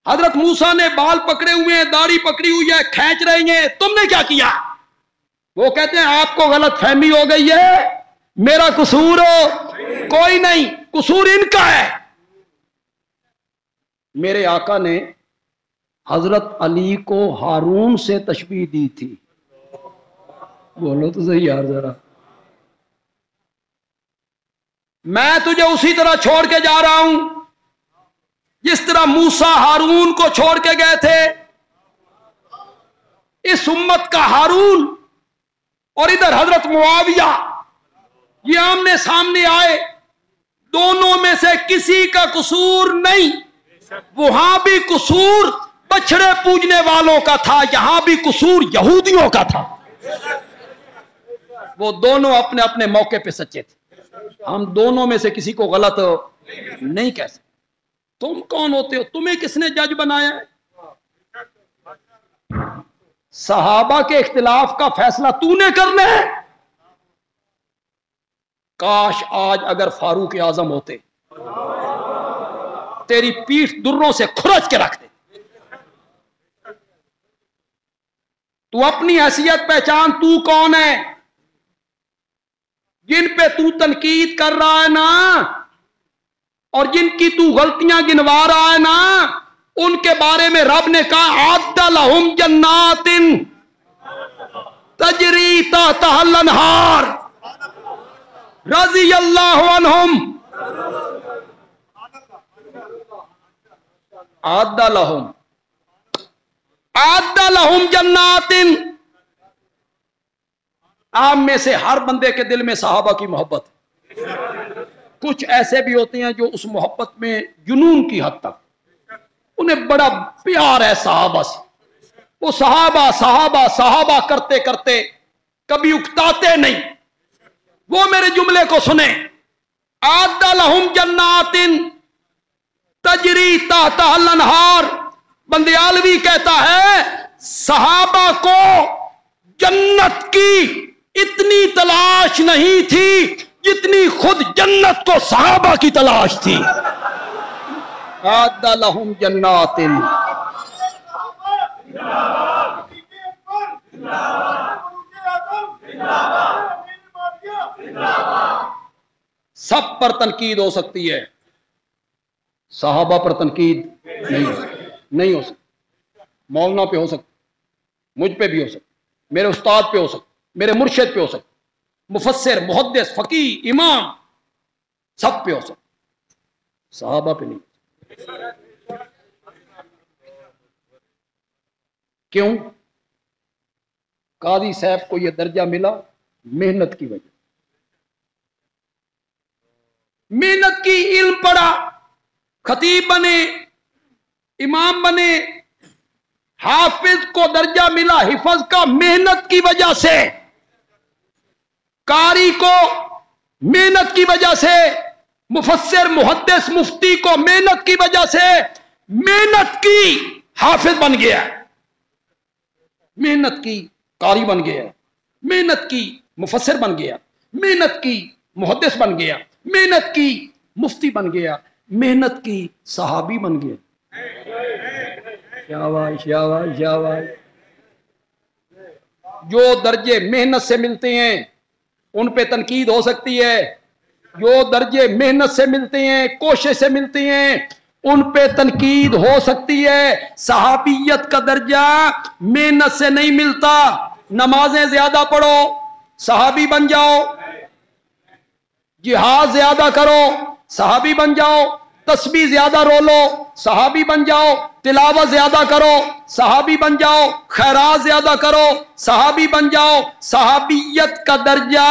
हजरत मूसा ने बाल पकड़े हुए हैं, दाढ़ी पकड़ी हुई है, खींच रही हैं, तुमने क्या किया? वो कहते हैं आपको गलत फहमी हो गई है, मेरा कसूर कोई नहीं, कसूर इनका है। मेरे आका ने हजरत अली को हारून से तशबीह दी थी। बोलो तो सही यार जरा। मैं तुझे उसी तरह छोड़ के जा रहा हूं जिस तरह मूसा हारून को छोड़ के गए थे। इस उम्मत का हारून और इधर हजरत मुआविया, ये आमने सामने आए, दोनों में से किसी का कसूर नहीं। वहां भी कसूर बछड़े पूजने वालों का था, यहां भी कसूर यहूदियों का था। वो दोनों अपने अपने मौके पे सच्चे थे। हम दोनों में से किसी को गलत नहीं कह सकते। तुम कौन होते हो? तुम्हें किसने जज बनाया है? सहाबा के इख्तिलाफ का फैसला तूने करना है। काश आज अगर फारूक आजम होते, तेरी पीठ दुर्रों से खुरच के रख दे। तू अपनी हैसियत पहचान, तू कौन है? जिन पे तू तनकीद कर रहा है ना, और जिनकी तू गलतियां गिनवा रहा है ना, उनके बारे में रब ने कहा आद्दा लहुम जन्नातिन तजरी तहतहल अनहार रज़ी अल्लाहु अन्हुम। आद्दा लहुम जन्नातिन। आप में से हर बंदे के दिल में सहाबा की मोहब्बत है। कुछ ऐसे भी होते हैं जो उस मोहब्बत में जुनून की हद तक, उन्हें बड़ा प्यार है सहाबा से। वो सहाबा सहाबा सहाबा करते करते कभी उकताते नहीं। वो मेरे जुमले को सुने, आद्दा लहुम जन्नातिन तजरी तहतहल अनहार। बंदयालवी कहता है सहाबा को जन्नत की इतनी तलाश नहीं थी जितनी खुद जन्नत को सहाबा की तलाश थी। आद्दा लहुम जन्नातिन। सब पर तनकीद हो सकती है, सहाबा पर तनकीद नहीं हो सकती। मौलाना पे हो सकती, मुझ पे भी हो सकती, मेरे उस्ताद पे हो सकती, मेरे मुर्शिद पे हो सकती, मुफस्सिर, मुहद्दिस, फकीह, इमाम, सब पे हो सकती, सहाबा पे नहीं। क्यों? काजी साहब को यह दर्जा मिला मेहनत की वजह। मेहनत की, इल्म पढ़ा, खतीब बने, इमाम बने। हाफिज को दर्जा मिला हिफज का मेहनत की वजह से, कारी को मेहनत की वजह से, मुफस्सिर, मुहद्दिस, मुफ्ती को मेहनत की वजह से, मेहनत की हाफिज बन गया, मेहनत की कारी बन गया, मेहनत की मुफस्सिर बन गया, मेहनत की मुहद्दिस बन गया, मेहनत की मुफ्ती बन गया, मेहनत की सहाबी बन गया। शाबाश शाबाश शाबाश। जो दर्जे मेहनत से मिलते हैं उन पे तनकीद हो सकती है, जो दर्जे मेहनत से मिलते हैं, कोशिश से मिलते हैं, उन पे तनकीद हो सकती है। सहाबियत का दर्जा मेहनत से नहीं मिलता। नमाजें ज्यादा पढ़ो सहाबी बन जाओ, जिहाद ज्यादा करो सहाबी बन जाओ, तस्बीह ज्यादा रोलो सहाबी बन जाओ, तिलावत ज्यादा करो सहाबी बन जाओ, खैरात ज्यादा करो सहाबी बन जाओ। सहाबियत का दर्जा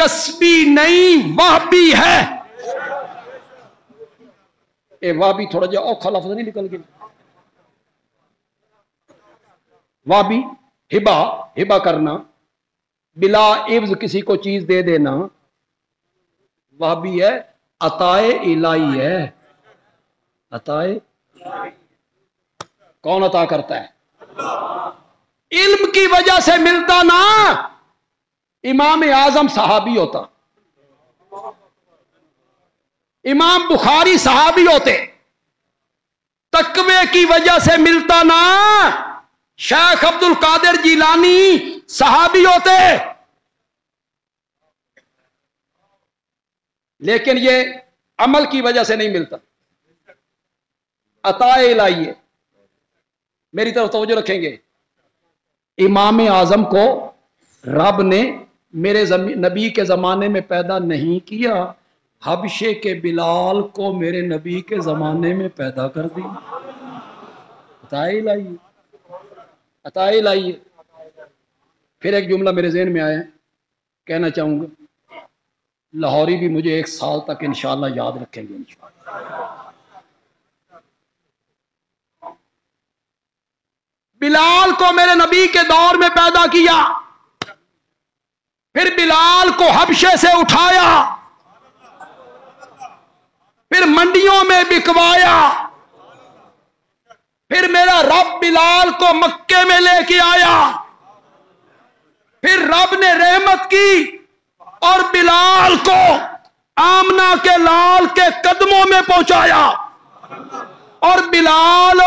कस्बी नहीं वाहबी है। ए वाहबी थोड़ा जा औखा लफ्ज़ नहीं निकल गया। वाहबी हिबा, हिबा करना, बिला इव्ज किसी को चीज दे देना, वाहबी है अताए इलाही है। अताए कौन अता करता है? इल्म की वजह से मिलता ना, इमाम आजम सहाबी होता, इमाम बुखारी सहाबी होते, तकवे हबशे की वजह से मिलता ना, शेख अब्दुल कादिर जिलानी सहाबी होते, लेकिन ये अमल की वजह से नहीं मिलता। अताए इलाही है। मेरी तरफ तवज्जो रखेंगे। इमाम आजम को रब ने मेरे नबी के जमाने में पैदा नहीं किया, हबशे के बिलाल को मेरे नबी के जमाने में पैदा कर दिया। अताए इलाही, अताए इलाही। फिर एक जुमला मेरे ज़हन में आया, कहना चाहूंगा, लाहौरी भी मुझे 1 साल तक इंशाअल्लाह याद रखेंगे। बिलाल को मेरे नबी के दौर में पैदा किया, फिर बिलाल को हबशे से उठाया, फिर मंडियों में बिकवाया, फिर मेरा रब बिलाल को मक्के में लेके आया, फिर रब ने रहमत की और बिलाल को आमना के लाल के कदमों में पहुंचाया। और बिलाल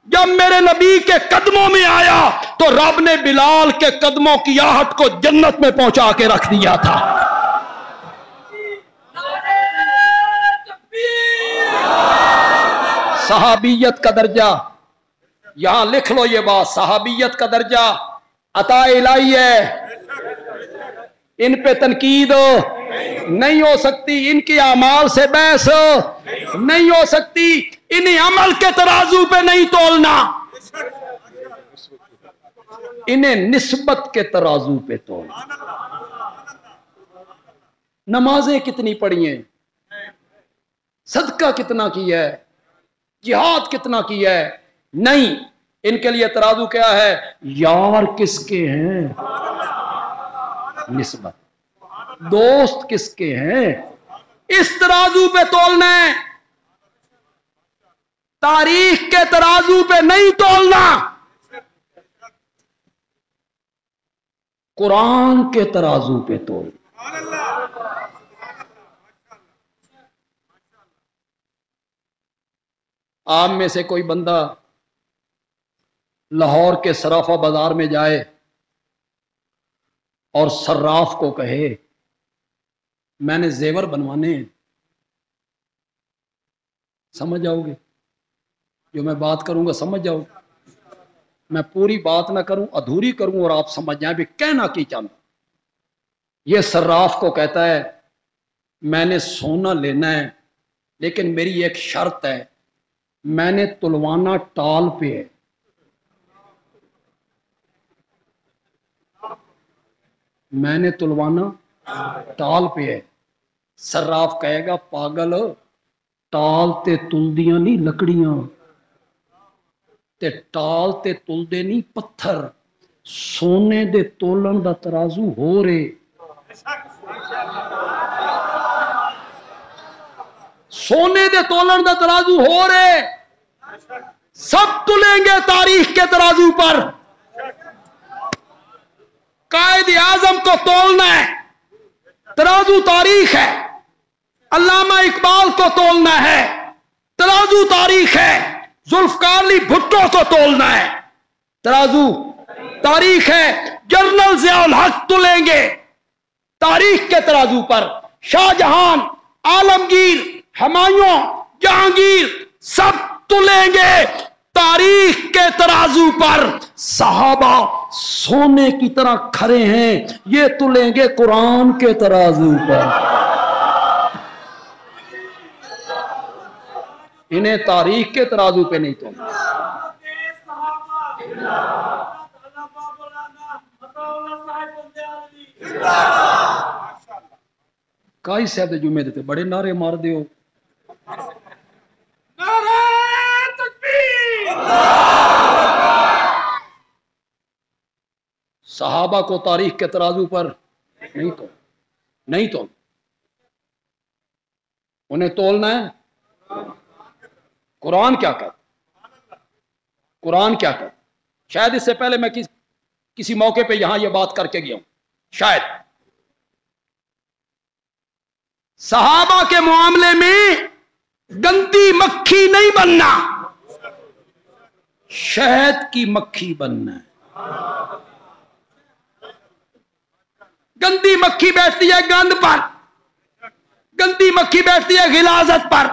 जब मेरे नबी के कदमों में आया तो रब ने बिलाल के कदमों की आहट को जन्नत में पहुंचा के रख दिया था। सहाबियत का दर्जा, यहां लिख लो ये बात, सहाबियत का दर्जा अता इलाही है। इन पे तनकीद नहीं हो सकती, इनके अमाल से बहस नहीं हो सकती, इन्हें अमल के तराजू पे नहीं तोलना, इन्हें निस्बत के तराजू पे तोलना। नमाजें कितनी पढ़ी हैं, सदका कितना किया है, जिहाद कितना किया है, नहीं, इनके लिए तराजू क्या है, यार किसके हैं, निस्बत, दोस्त किसके हैं, इस तराजू पे तोलना है, तारीख के तराजू पे नहीं तोलना, कुरान के तराजू पे तोलना। आप में से कोई बंदा लाहौर के सराफा बाजार में जाए और सर्राफ को कहे मैंने जेवर बनवाने हैं, समझ जाओगे जो मैं बात करूंगा, समझ जाओगे। मैं पूरी बात ना करूं, अधूरी करूं और आप समझ जाए भी कहना की चाहता। ये सर्राफ को कहता है मैंने सोना लेना है, लेकिन मेरी एक शर्त है, मैंने तुलवाना टाल पे है। मैंने तुलवाना टाल पे है। सर्राफ कहेगा पागल, टाल ते तुलदियां नहीं लकड़ियां, ते टाल ते तुलदे नहीं पत्थर, सोने दे तोलन दा तराजू हो रे। सोने दे तोलन दा तराजू हो रे, सब तुलेंगे तारीख के तराजू पर। कायदे आजम को तोलना है, तराजू तारीख है। अल्लामा इकबाल को तोलना है, तराजू तारीख है। जुल्फकार अली भुट्टो को तोलना है, तराजू तारीख है। जनरल ज़ियाउल हक तुलेंगे तारीख के तराजू पर। शाहजहां, आलमगीर, हुमायूं, जहांगीर सब तुलेंगे तारीख के तराजू पर। सहाबा सोने की तरह खरे हैं, ये तुलेंगे कुरान के तराजू पर। इन्हें तारीख के तराजू पे नहीं तोलना। कई साहब जुमे देते बड़े नारे मार दे हो। सहाबा को तारीख के तराजू पर नहीं तोल, उन्हें तोलना है कुरान क्या कहता, कुरान क्या कहता। शायद इससे पहले मैं किसी मौके पे यहां यह बात करके गया हूं। शायद सहाबा के मामले में गंदी मक्खी नहीं बनना, शहद की मक्खी बनना है। गंदी मक्खी बैठती है गंद पर, गंदी मक्खी बैठती है गिलाजत पर,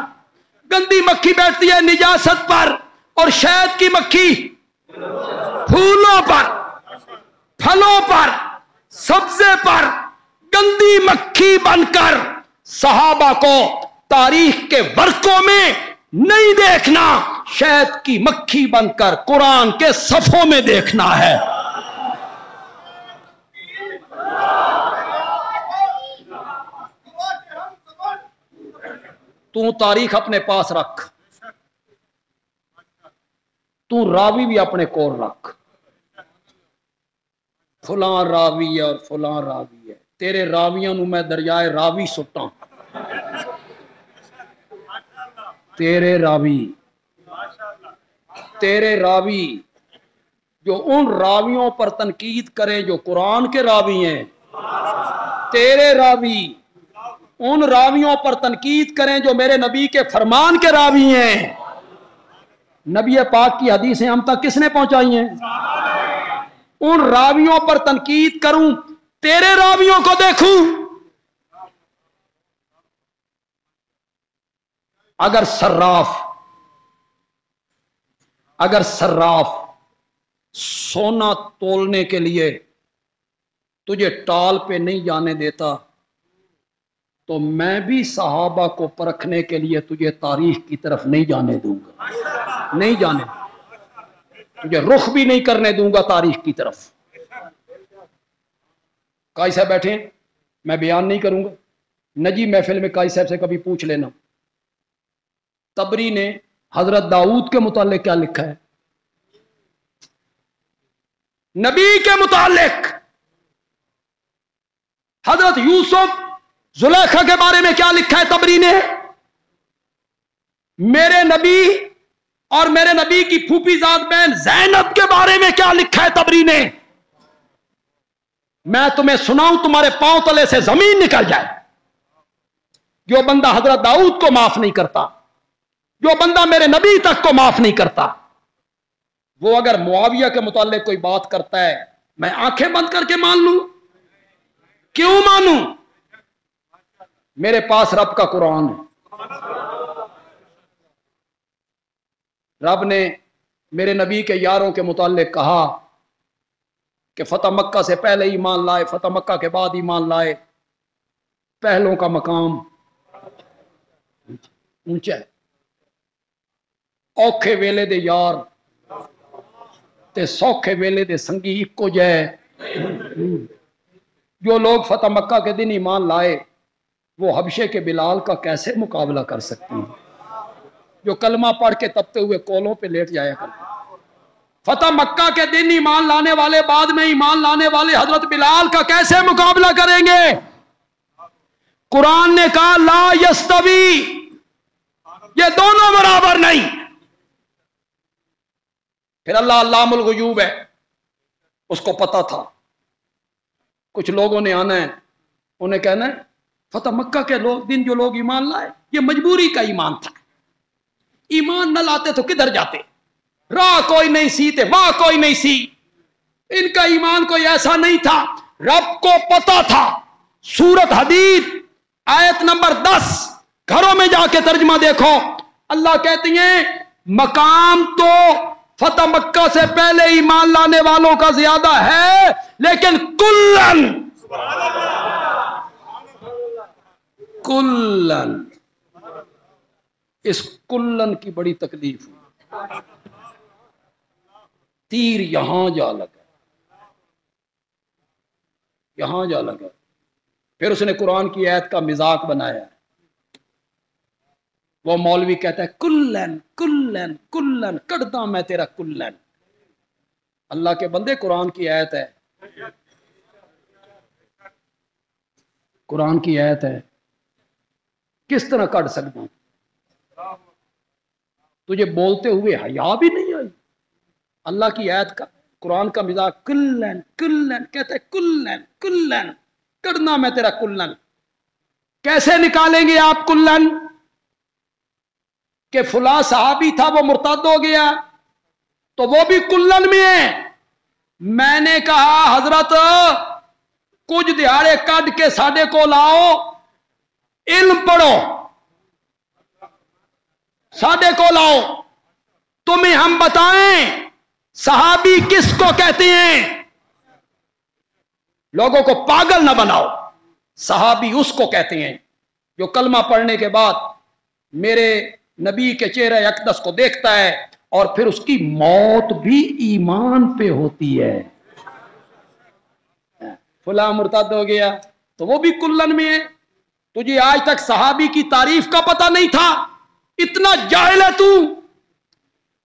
गंदी मक्खी बैठती है निजासत पर, और शहद की मक्खी फूलों पर, फलों पर, सब्जे पर गंदी मक्खी बनकर सहाबा को तारीख के वर्कों में नहीं देखना, शहद की मक्खी बनकर कुरान के सफों में देखना है। तू तारीख अपने पास रख, तू रावी भी अपने कोल रख। फुलां रावी है और फुलां रावी है, तेरे रावियां नू मैं दरियाए रावी सुट्टां। तेरे रावी जो उन रावियों पर तनकीद करें जो कुरान के रावी हैं, तेरे रावी उन रावियों पर तनकीद करें जो मेरे नबी के फरमान के रावी हैं। नबी पाक की हदीसें हम तक किसने पहुंचाई हैं? उन रावियों पर तनकीद करूं, तेरे रावियों को देखूं। अगर सर्राफ सोना तोलने के लिए तुझे टाल पे नहीं जाने देता, तो मैं भी सहाबा को परखने के लिए तुझे तारीख की तरफ नहीं जाने दूंगा, नहीं जाने, तुझे रुख भी नहीं करने दूंगा तारीख की तरफ। काई साहब बैठे हैं, मैं बयान नहीं करूंगा, नजी महफिल में काई साहब से कभी पूछ लेना तबरी ने हजरत दाऊद के मुतालिक क्या लिखा है, नबी के मुतालिक हजरत यूसुफ जुलेखा के बारे में क्या लिखा है तबरी ने, मेरे नबी और मेरे नबी की फूफीजाद बहन ज़ैनब के बारे में क्या लिखा है तबरी ने। मैं तुम्हें सुनाऊं, तुम्हारे पांव तले से जमीन निकल जाए। जो बंदा हजरत दाऊद को माफ नहीं करता, जो बंदा मेरे नबी तक को माफ नहीं करता, वो अगर मुआविया के मुताल्लिक कोई बात करता है, मैं आंखें बंद करके मान लूं? क्यों मानूं? मेरे पास रब का कुरान है। रब ने मेरे नबी के यारों के मुताल्लिक कहा कि फतह मक्का से पहले ईमान लाए, फतह मक्का के बाद ईमान लाए, पहलों का मकाम ऊंचा है। औखे वेले दे यार ते सौखे वेले दे संगी इको जै। जो लोग फतह मक्का के दिन ईमान लाए, वो हबशे के बिलाल का कैसे मुकाबला कर सकते हैं, जो कलमा पढ़ के तपते हुए कोलों पे लेट जाया करते। फतह मक्का के दिन ईमान लाने वाले, बाद में ईमान लाने वाले हजरत बिलाल का कैसे मुकाबला करेंगे? कुरान ने कहा ला यस्तवी, ये दोनों बराबर नहीं। फिर अल्लाह अल्लामुल गुयूब है, उसको पता था कुछ लोगों ने आना है, उन्हें कहना है फतह मक्का के दिन जो लोग ईमान लाए, ये मजबूरी का ईमान था, ईमान न लाते तो किधर जाते, राह कोई नहीं सीते, वाह कोई नहीं सी, इनका ईमान कोई ऐसा नहीं था। रब को पता था। सूरत हदीद आयत नंबर 10 घरों में जाके तर्जमा देखो, अल्लाह कहती हैं मकाम तो फतह मक्का से पहले ईमान लाने वालों का ज्यादा है, लेकिन कुल्लन इस कुल्लन की बड़ी तकलीफ हुई। तीर यहां जा लगा, यहां जा लगा। फिर उसने कुरान की आयत का मजाक बनाया। वो मौलवी कहता है कुल्लन कुल्लन कुल्लन, कड़दा मैं तेरा कुल्लन। अल्लाह के बंदे, कुरान की आयत है, कुरान की आयत है, किस तरह कट सकता हूं? तुझे बोलते हुए हया भी नहीं आई? अल्लाह की आयत का, कुरान का मजाक, कुल्लन कुल्लन, कहते हैं कुल्लन कुल्लन, करना मैं तेरा कुल्लन। कैसे निकालेंगे आप कुल्लन? कि फुला सहाबी था वो मुर्तद हो गया, تو وہ بھی کلن میں ہے۔ میں نے کہا حضرت کچھ دیہڑے کڈ کے ساڈے کو لاؤ، علم پڑھو، ساڈے کو لاؤ، تمہیں ہم بتائیں صحابی کس کو کہتے ہیں۔ لوگوں کو پاگل نہ بناؤ، صحابی اس کو کہتے ہیں جو کلمہ پڑھنے کے بعد میرے نبی کے چہرہ اقدس کو دیکھتا ہے اور پھر اس کی موت بھی ایمان پہ ہوتی ہے۔ فلاں مرتد ہو گیا تو وہ بھی کلن میں ہے۔ تجھے آج تک صحابی کی تعریف کا پتہ نہیں تھا، اتنا جاہل ہے تو،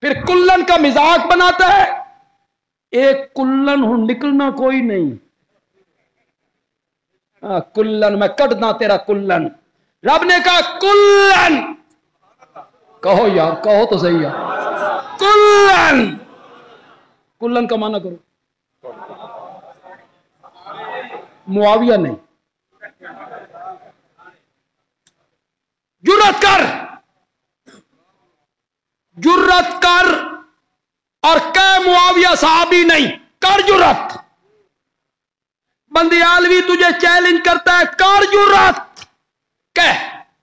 پھر کلن کا مذاق بناتا ہے۔ ایک کلن ہوں نکلنا کوئی نہیں، کلن میں کٹنا تیرا کلن۔ رب نے کہا کلن، کہو یار، کہو تو صحیح یار، کلن۔ کلن کا معنی کرو، معاویہ نہیں۔ جرات کر، جرات کر اور کہ معاویہ صحابی نہیں، کر جرات۔ بندیالوی تجھے چیلنج کرتا ہے، کر جرات، کہ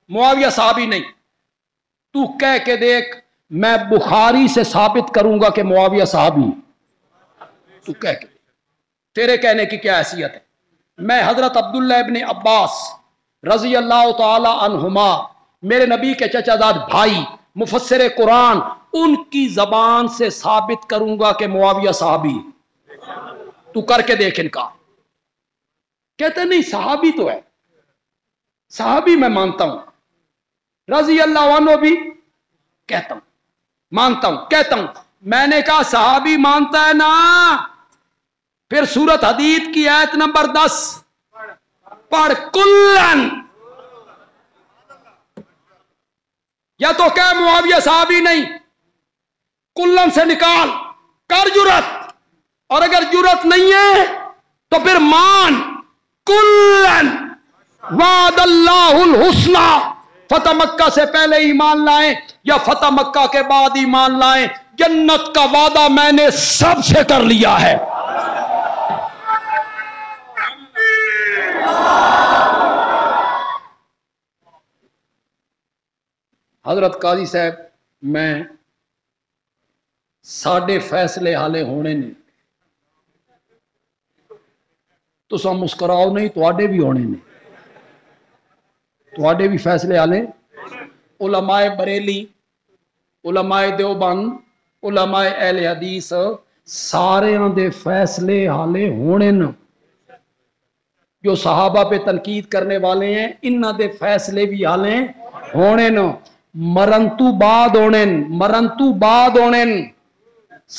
معاویہ صحابی نہیں۔ تو کہہ کے دیکھ، میں بخاری سے ثابت کروں گا کہ معاویہ صحابی۔ تو کہہ کے، تیرے کہنے کی کیا حیثیت ہے؟ میں حضرت عبداللہ ابن عباس رضی اللہ تعالی عنہما، میرے نبی کے چچا زاد بھائی، مفسر قرآن، ان کی زبان سے ثابت کروں گا کہ معاویہ صحابی۔ تو کر کے دیکھ انکار۔ کہتے نہیں صحابی تو ہے، صحابی میں مانتا ہوں، رضی اللہ عنہ بھی کہتا ہوں، مانتا ہوں، کہتا ہوں۔ میں نے کہا صحابی مانتا ہے نا، پھر سورت حدید کی آیت نمبر 10 پڑھ، کلن، یا تو کہ معاویہ صحابی نہیں، کلن سے نکال، کر جرات، اور اگر جرات نہیں ہے تو پھر مان، کلن وعد اللہ الحسنى، فتح مکہ سے پہلے ایمان لائیں یا فتح مکہ کے بعد ایمان لائیں، جنت کا وعدہ میں نے سب سے کر لیا ہے۔ حضرت قاضی صاحب، میں ساڈے فیصلے حالے ہونے نہیں، تو سب مسکراؤ نہیں، تواڈے بھی ہونے نہیں، تواڈے بھی فیصلے حالے۔ علماء بریلی، علماء دیوبند، علماء اہل حدیث، سارے دے فیصلے حالے ہونے ن۔ جو صحابہ پہ تنقید کرنے والے ہیں، انہاں دے فیصلے بھی حالے ہونے ن، مرن تو بعد ہونے، مرن تو بعد ہونے،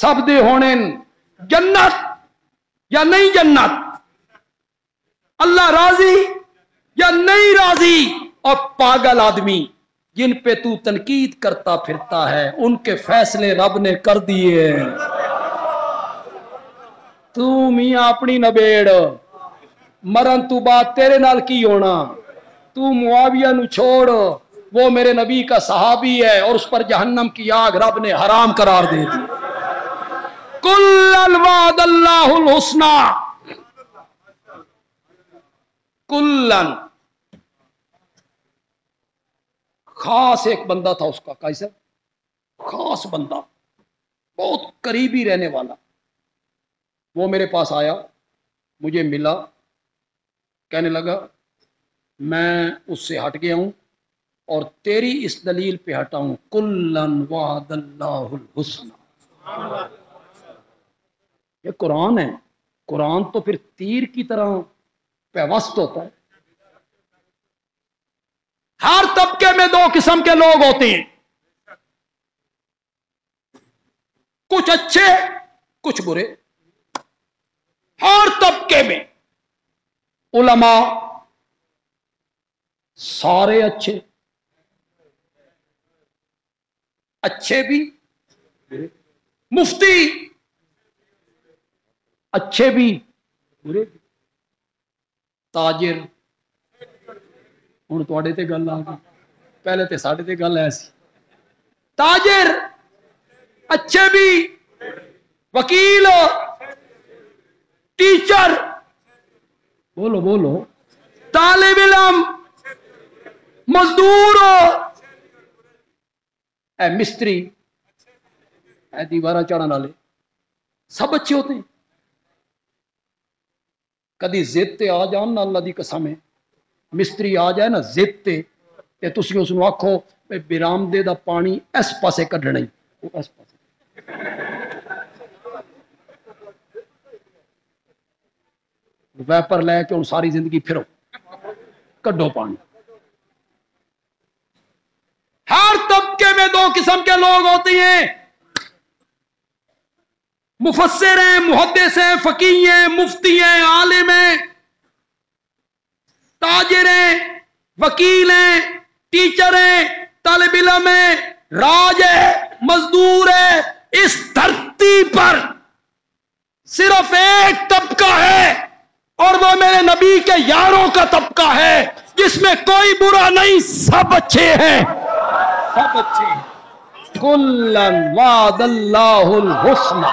سب دے ہونے، جنت یا نہیں جنت، اللہ راضی یا نہیں راضی۔ اور پاگل آدمی جن پہ تو تنقید کرتا پھرتا ہے، ان کے فیصلے رب نے کر دیے ہیں۔ تو میاں اپنی نبیڑ، مرن تو بعد تیرے نال کی ہونا، تو معاویہ نو چھوڑ، وہ میرے نبی کا صحابی ہے اور اس پر جہنم کی آگ رب نے حرام قرار دے دی۔ کلن وعد اللہ الحسنى، کلن۔ خاص ایک بندہ تھا اس کا، کیسا خاص بندہ، بہت قریبی رہنے والا، وہ میرے پاس آیا، مجھے ملا، کہنے لگا میں اس سے ہٹ گیا ہوں اور تیری اس دلیل پہ ہٹا ہوں، کلن وعد اللہ الحسنى۔ یہ قرآن ہے، قرآن تو پھر تیر کی طرح پیوست ہوتا ہے۔ ہر طبقے میں دو قسم کے لوگ ہوتے ہیں، کچھ اچھے کچھ برے۔ ہر طبقے میں علماء سارے اچھے، اچھے بھی برے، مفتی اچھے بھی برے بھی، تاجر، ہوں تواڈے تے گل آ گئی، پہلے تے ساڈے تے گل ایسی، تاجر اچھے بھی वकील, टीचर, बोलो बोलो, तालिब इल्म, मजदूर, मिस्त्री, दीवारा चढ़ाने वाले, सब अच्छे होते हैं। कदी जिद ते आ जान ना, अल्लाह दी कसम है, मिस्त्री आ जाए ना जिद ते तुसी उसनूं आखो बिरामदे दा पानी इस पासे कढना ही, वो इस पासे वैपर लैके हुण सारी जिंदगी फिरो, कड्डो पानी। हर तबके में दो किस्म के लोग होते हैं, मुफस्सिर हैं, मुहद्दिस हैं, फकीह हैं, मुफ्ती हैं, आलिम हैं, ताजिर हैं, वकील हैं, टीचर हैं, तालिब इल्म हैं, राज है, मजदूर है। इस धरती पर सिर्फ एक तबका है और वो मेरे नबी के यारों का तबका है, जिसमें कोई बुरा नहीं, सब अच्छे हैं, सब अच्छे हैं। कुल्लन वादल्लाहुल हुस्ना।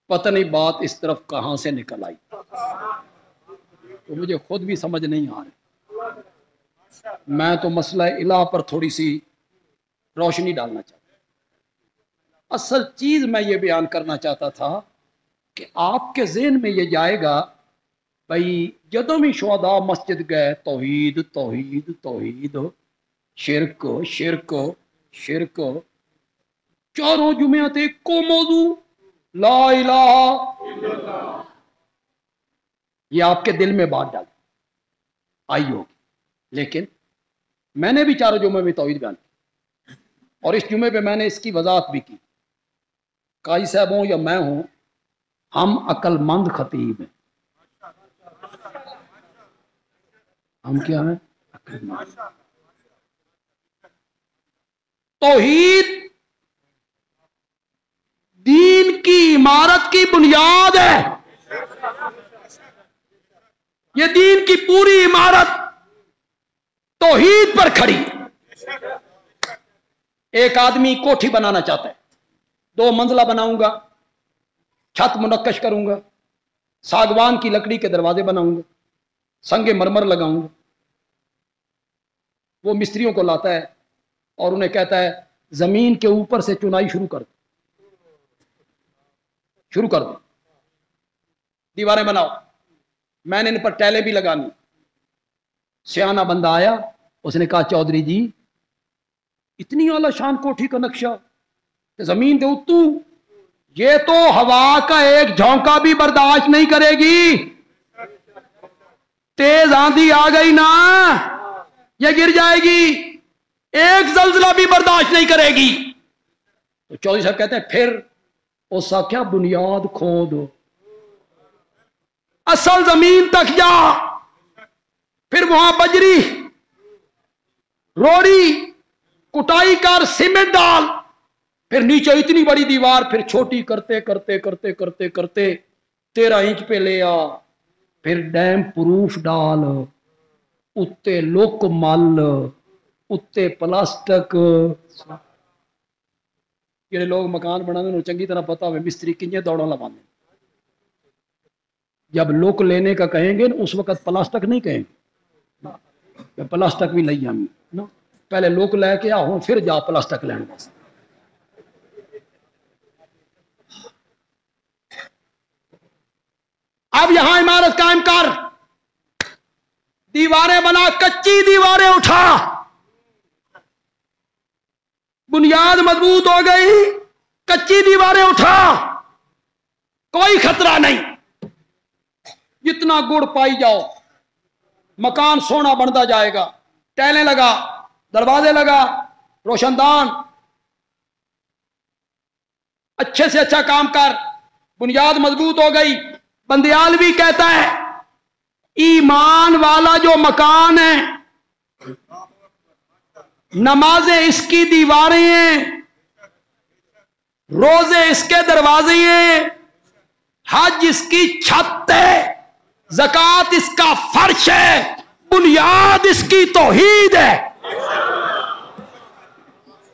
पता नहीं बात इस तरफ कहां से निकल आई, तो मुझे खुद भी समझ नहीं आ रही। मैं तो मसला इलाह पर थोड़ी सी रोशनी डालना चाहता। असल चीज मैं ये बयान करना चाहता था कि आपके ज़हन में ये जाएगा भाई जदों भी शुहदा मस्जिद गए तौहीद तौहीद तौहीद, शिरक शिरक शिरक, चारों जुमे ते को मौजू ला इलाहा इल्लल्लाह, ये आपके दिल में बात डाल आई होगी। लेकिन मैंने भी चारों जुमे में तौहीद बयान की और इस जुमे पे मैंने इसकी वजाहत भी की। काई साहब हों या मैं हूं, हम अक्लमंद खतीब हैं। हम क्या हैं? अक्लमंद। तौहीद दीन की इमारत की बुनियाद है। ये दीन की पूरी इमारत तौहीद पर खड़ी। एक आदमी कोठी बनाना चाहता है, 2 मंजिला बनाऊंगा, छत मुनक्कश करूंगा, सागवान की लकड़ी के दरवाजे बनाऊंगा, संगे मरमर लगाऊंगा। वो मिस्त्रियों को लाता है और उन्हें कहता है जमीन के ऊपर से चुनाई शुरू कर दो, दीवारें बनाओ, मैंने इन पर टैलें भी लगानी। सियाना बंदा आया, उसने कहा चौधरी जी इतनी आला शान कोठी का नक्शा, जमीन दे उत्तू, ये तो हवा का एक झोंका भी बर्दाश्त नहीं करेगी। तेज आंधी आ गई ना, ये गिर जाएगी, एक जल्जला भी बर्दाश्त नहीं करेगी। तो चौधरी साहब कहते हैं फिर उसका क्या बुनियाद खोद, असल जमीन तक जा, फिर वहां बजरी रोड़ी कुटाई कर सीमेंट डाल, फिर नीचे इतनी बड़ी दीवार, फिर छोटी करते करते करते करते करते 13 इंच पे ले आ, फिर डैम प्रूफ डाल, उत्ते लोक मल, उत्ते प्लास्टिक। जेडे लोग मकान बनाने चंगी तरह पता हो मिस्त्री किंजे दौड़ा लवाने। जब लोक लेने का कहेंगे उस वक्त प्लास्टिक नहीं कहेंगे, प्लास्टिक भी लई हम ना, पहले लोक लैके आओ फिर जा प्लास्टिक लैन वास्ते। अब यहां इमारत कायम कर, दीवारें बना, कच्ची दीवारें उठा, बुनियाद मजबूत हो गई, कच्ची दीवारें उठा, कोई खतरा नहीं, जितना गुड़ पाई जाओ, मकान सोना बनता जाएगा। टैलें लगा, दरवाजे लगा, रोशनदान, अच्छे से अच्छा काम कर, बुनियाद मजबूत हो गई। बंदियाल भी कहता है ईमान वाला जो मकान है, नमाजें इसकी दीवारें हैं, रोजे इसके दरवाजे हैं, हज इसकी छत है, ज़कात इसका फर्श है, बुनियाद इसकी तौहीद है।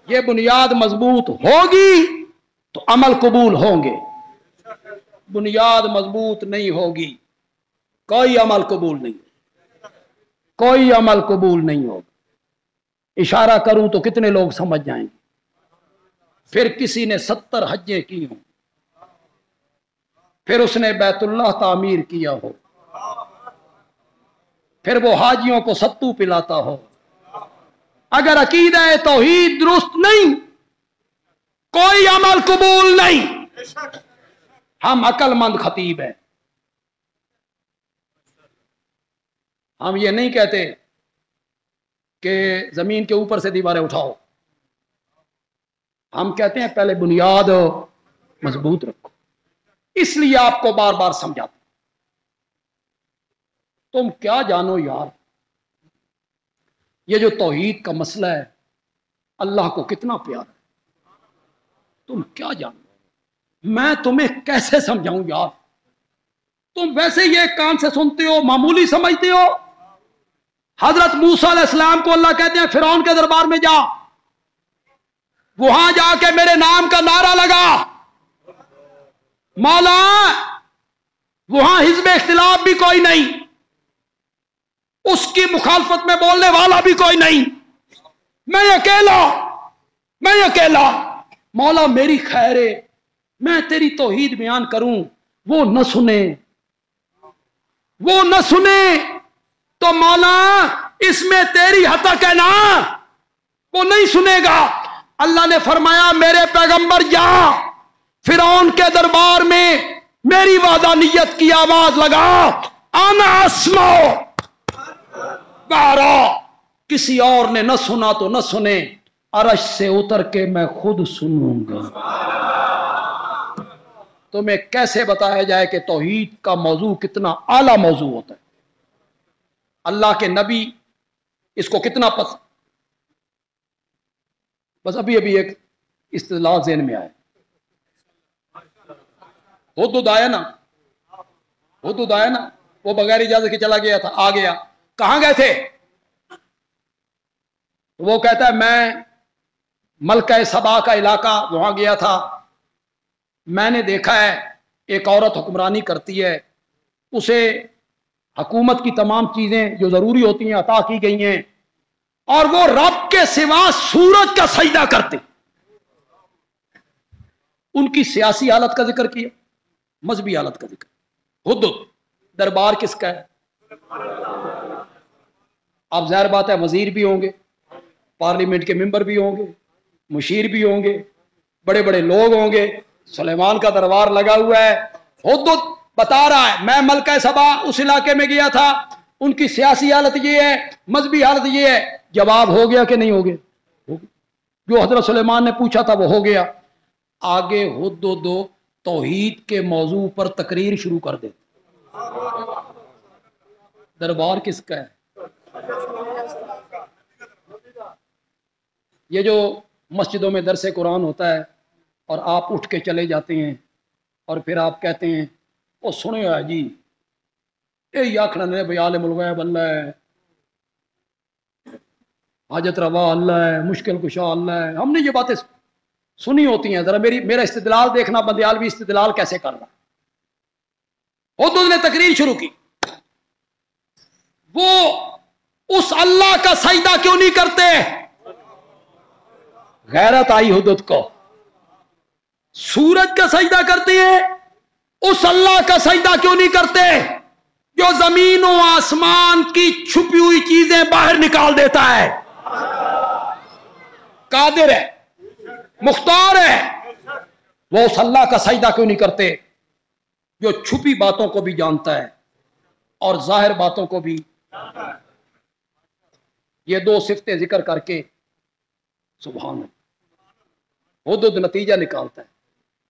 ये बुनियाद मजबूत होगी तो अमल कबूल होंगे, बुनियाद मजबूत नहीं होगी कोई अमल कबूल नहीं, कोई अमल कबूल नहीं होगा। इशारा करूं तो कितने लोग समझ जाएंगे। फिर किसी ने 70 हज्जें की हों, फिर उसने बैतुल्लाह तामीर किया हो, फिर वो हाजियों को सत्तू पिलाता हो, अगर अकीदा तौहीद दुरुस्त नहीं, कोई अमल कबूल नहीं। हम अक्लमंद खतीब हैं, हम ये नहीं कहते कि जमीन के ऊपर से दीवारें उठाओ, हम कहते हैं पहले बुनियाद मजबूत रखो। इसलिए आपको बार बार समझाते, तुम क्या जानो यार, ये जो तौहीद का मसला है अल्लाह को कितना प्यारा है, तुम क्या जानो, मैं तुम्हें कैसे समझाऊं यार। तुम वैसे ये कान से सुनते हो, मामूली समझते हो। हजरत मूसा अलैहिस्सलाम को अल्लाह कहते हैं फिरौन के दरबार में जा, वहां जाके मेरे नाम का नारा लगा। मौला वहां हिज़्ब इख्तिलाफ भी कोई नहीं, उसकी मुखालफत में बोलने वाला भी कोई नहीं, मैं अकेला। मौला मेरी खैर है, मैं तेरी तौहीद बयान करूं, वो न सुने तो मौला इसमें तेरी हतक है ना, वो नहीं सुनेगा। अल्लाह ने फरमाया मेरे पैगंबर जा, फिरौन के दरबार में मेरी वादानियत की आवाज लगा, आना अस्मा बारा। किसी और ने न सुना तो न सुने, अरश से उतर के मैं खुद सुनूंगा। तुम्हें कैसे बताया जाए कि तौहीद का मौजू कितना आला मौजू होता है, अल्लाह के नबी इसको कितना पसंद। बस अभी अभी एक इस्तिलाह ज़हन में आया, हुदहुद आया ना, वो बगैर इजाजत के चला गया था, आ गया। कहां गए थे? वो कहता है मैं मलका सबा का इलाका वहां गया था, मैंने देखा है एक औरत हुक्मरानी करती है, उसे हुकूमत की तमाम चीजें जो जरूरी होती हैं अता की गई हैं, और वो रब के सिवा सूरज का सजदा करते। उनकी सियासी हालत का जिक्र किया, मजहबी हालत का जिक्र। हुदहुद दरबार किसका है? अब जाहिर बात है वजीर भी होंगे, पार्लियामेंट के मेंबर भी होंगे, मुशीर भी होंगे, बड़े बड़े लोग होंगे। सुलेमान का दरबार लगा हुआ है। हुदहुद बता रहा है मैं मलका सबा उस इलाके में गया था, उनकी सियासी हालत ये है, मजहबी हालत ये है। जवाब हो गया कि नहीं हो गया? जो हजरत सुलेमान ने पूछा था वो हो गया। आगे हुदहुद तौहीद के मौजू पर तकरीर शुरू कर दे। दरबार किसका है? ये जो मस्जिदों में दरसे कुरान होता है और आप उठ के चले जाते हैं और फिर आप कहते हैं वो सुने है जी, ये आखना ने भाई आलिम उल गैब अल्लाह है, हाजत रवा अल्लाह है, मुश्किल कुशा अल्लाह है। हमने ये बातें सुनी होती हैं। जरा मेरा इस्तिदलाल देखना, बंदियालवी इस्तिदलाल कैसे कर रहा। हुदहुद ने तकरीर शुरू की, वो उस अल्लाह का सजदा क्यों नहीं करते? गैरत आई हुदहुद को। सूरज का सजदा करते हैं, उस अल्लाह का सजदा क्यों नहीं करते जो जमीन और आसमान की छुपी हुई चीजें बाहर निकाल देता है? कादिर है, मुख्तार है। वो उस अल्लाह का सजदा क्यों नहीं करते जो छुपी बातों को भी जानता है और जाहिर बातों को भी? ये दो सिफतें जिक्र करके सुभान अल्लाह हुदहुद नतीजा निकालता है।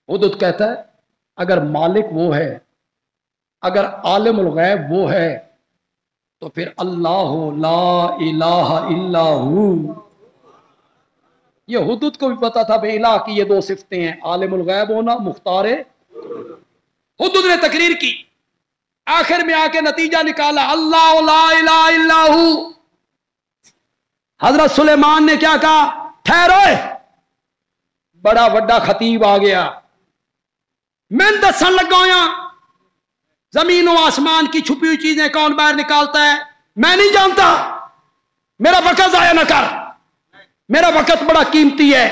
हुदहुद कहता है अगर मालिक वो है, अगर आलिमुल गैब वो है, तो फिर अल्लाह ला इलाहा इल्ला हू। ये हुदहुद को भी पता था भाई इलाह की ये दो सिफतें हैं, आलिमुल गैब होना, मुख्तार। हुदहुद ने तकरीर की, आखिर में आके नतीजा निकाला अल्लाह ला इलाहा इल्ला हू। हजरत सुलेमान ने क्या कहा? ठहरो, बड़ा वड्डा खतीब आ गया, मैं दसन लगा जमीन और आसमान की छुपी हुई चीजें कौन बाहर निकालता है, मैं नहीं जानता, मेरा वक्त जाया न कर, मेरा वक्त बड़ा कीमती है।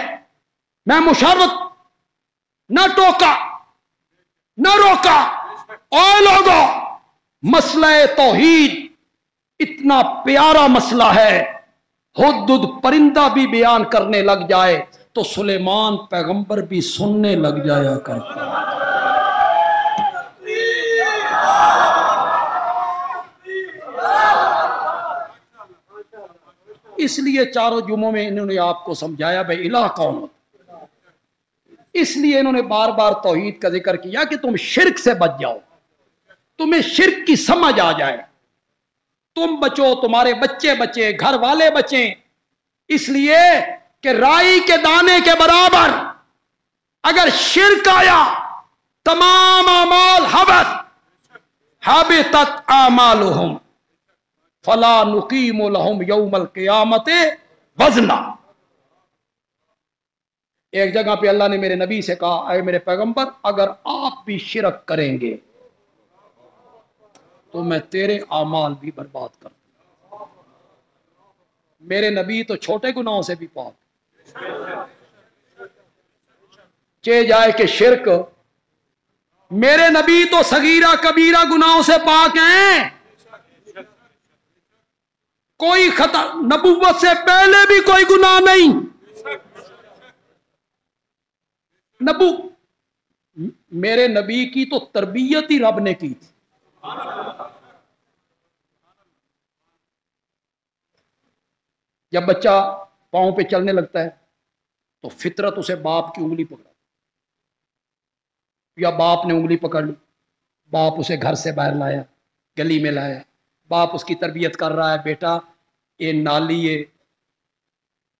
मैं मुशर्रत न टोका न रोका। और लोगों, मसला तौहीद इतना प्यारा मसला है, हुद्दुद परिंदा भी बयान करने लग जाए तो सुलेमान पैगंबर भी सुनने लग जाया करता। इसलिए चारों जुमों में इन्होंने आपको समझाया भाई इलाह कौन होता। इसलिए इन्होंने बार बार तौहीद का जिक्र किया कि तुम शिर्क से बच जाओ, तुम्हें शिर्क की समझ आ जाए, तुम बचो, तुम्हारे बच्चे बचे, घर वाले बचे। इसलिए कि राई के दाने के बराबर अगर शिर्क आया, तमाम अमाल हबितत आमालुहुम फला नुकीमु लहुम यौमल क़ियामते वज़ना। एक जगह पे अल्लाह ने मेरे नबी से कहा, अरे मेरे पैगंबर, अगर आप भी शिरक करेंगे तो मैं तेरे आमाल भी बर्बाद कर दूंगा। मेरे नबी तो छोटे गुनाहों से भी पाक, चे जाए कि शिरक, मेरे नबी तो सगीरा कबीरा गुनाहों से पाक हैं। कोई खता, नबुव्वत से पहले भी कोई गुनाह नहीं। मेरे नबी की तो तरबियत ही रब ने की थी। जब बच्चा पांव पे चलने लगता है तो फितरत उसे बाप की उंगली पकड़ा, या बाप ने उंगली पकड़ ली, बाप उसे घर से बाहर लाया, गली में लाया, बाप उसकी तरबियत कर रहा है, बेटा ये नाली है,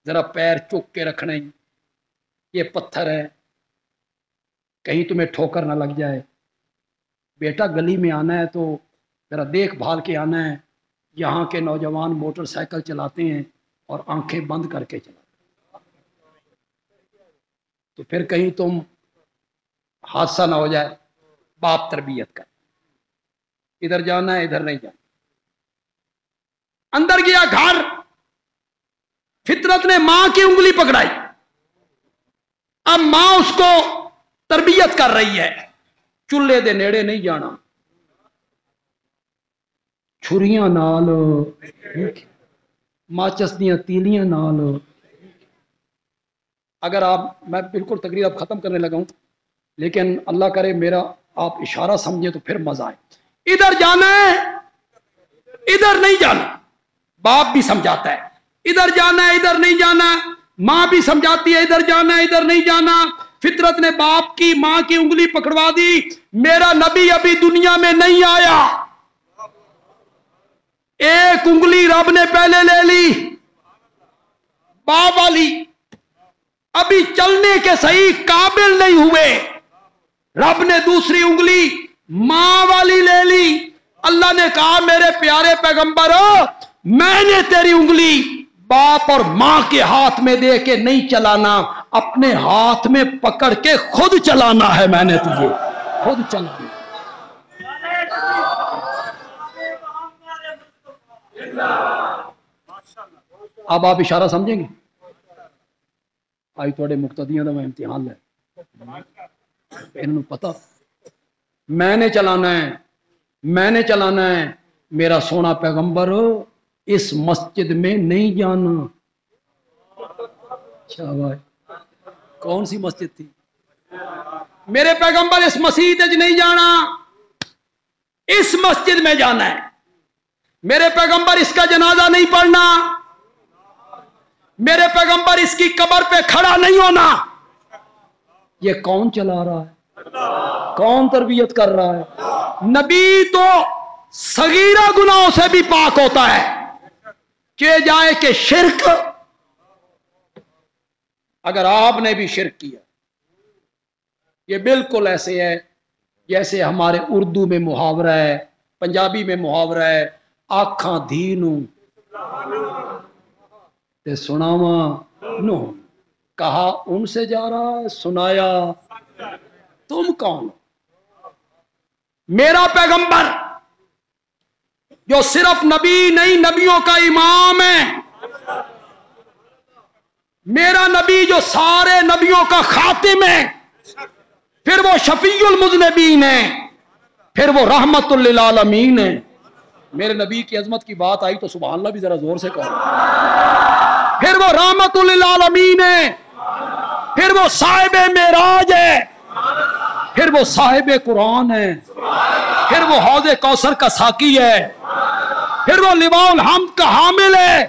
जरा पैर चुक के रखना, ये पत्थर है, कहीं तुम्हें ठोकर ना लग जाए, बेटा गली में आना है तो जरा देख भाल के आना है। यहाँ के नौजवान मोटरसाइकिल चलाते हैं और आंखें बंद करके चलाते हैं, तो फिर कहीं तुम हादसा ना हो जाए। बाप तरबियत कर, इधर जाना है इधर नहीं जाना। अंदर गया घर, फितरत ने मां की उंगली पकड़ाई, अब मां उसको तरबियत कर रही है, चूल्हे दे नेड़े नहीं जाना, छुरियां नाल, माचस दियां तीलियां नाल। अगर आप, मैं बिल्कुल तकरीर अब खत्म करने लगा हूं, लेकिन अल्लाह करे मेरा आप इशारा समझे तो फिर मजा आए। इधर जाना है इधर नहीं जाना, बाप भी समझाता है इधर जाना है इधर नहीं जाना, मां भी समझाती है इधर जाना है इधर नहीं जाना। फितरत ने बाप की मां की उंगली पकड़वा दी। मेरा नबी अभी दुनिया में नहीं आया, एक उंगली रब ने पहले ले ली बाप वाली, अभी चलने के सही काबिल नहीं हुए, रब ने दूसरी उंगली मां वाली ले ली। अल्लाह ने कहा मेरे प्यारे पैगंबर, मैंने तेरी उंगली बाप और मां के हाथ में दे के नहीं चलाना, अपने हाथ में पकड़ के खुद चलाना है, मैंने तुझे खुद चलाना। अब आप इशारा समझेंगे। आज थोड़े मुक्तदियां का इम्तिहान है, इन्होंने पता मैंने चलाना है, मैंने चलाना है। मेरा सोना पैगंबर इस मस्जिद में नहीं जाना। अच्छा भाई, कौन सी मस्जिद थी? मेरे पैगंबर इस मस्जिद में नहीं जाना, इस मस्जिद में जाना है। मेरे पैगंबर इसका जनाजा नहीं पढ़ना, मेरे पैगंबर इसकी कब्र पे खड़ा नहीं होना। ये कौन चला रहा है? कौन तरबियत कर रहा है? नबी तो सगीरा गुनाहों से भी पाक होता है, के जाए कि शिर्क, अगर आपने भी शिर्क किया, ये बिल्कुल ऐसे है जैसे हमारे उर्दू में मुहावरा है, पंजाबी में मुहावरा है, आखां धी नूं ते सुनावा नूं। कहा उनसे जा रहा है, सुनाया तुम कौन? मेरा पैगंबर जो सिर्फ नबी नहीं नबियों का इमाम है, मेरा नबी जो सारे नबियों का खातिम है, फिर वो शफीउल मुज़निबीन है, फिर वो रहमतुल लिल आलमीन है। मेरे नबी की अजमत की बात आई तो सुभान अल्लाह भी जरा जोर से कहो। फिर वो रहमतुल लिल आलमीन है, फिर वो साहिब मेराज है, फिर वो साहिब कुरान है, फिर वो हौज़े कौसर का साकी है, फिर वो लिवाउल हम्द का हामिल है,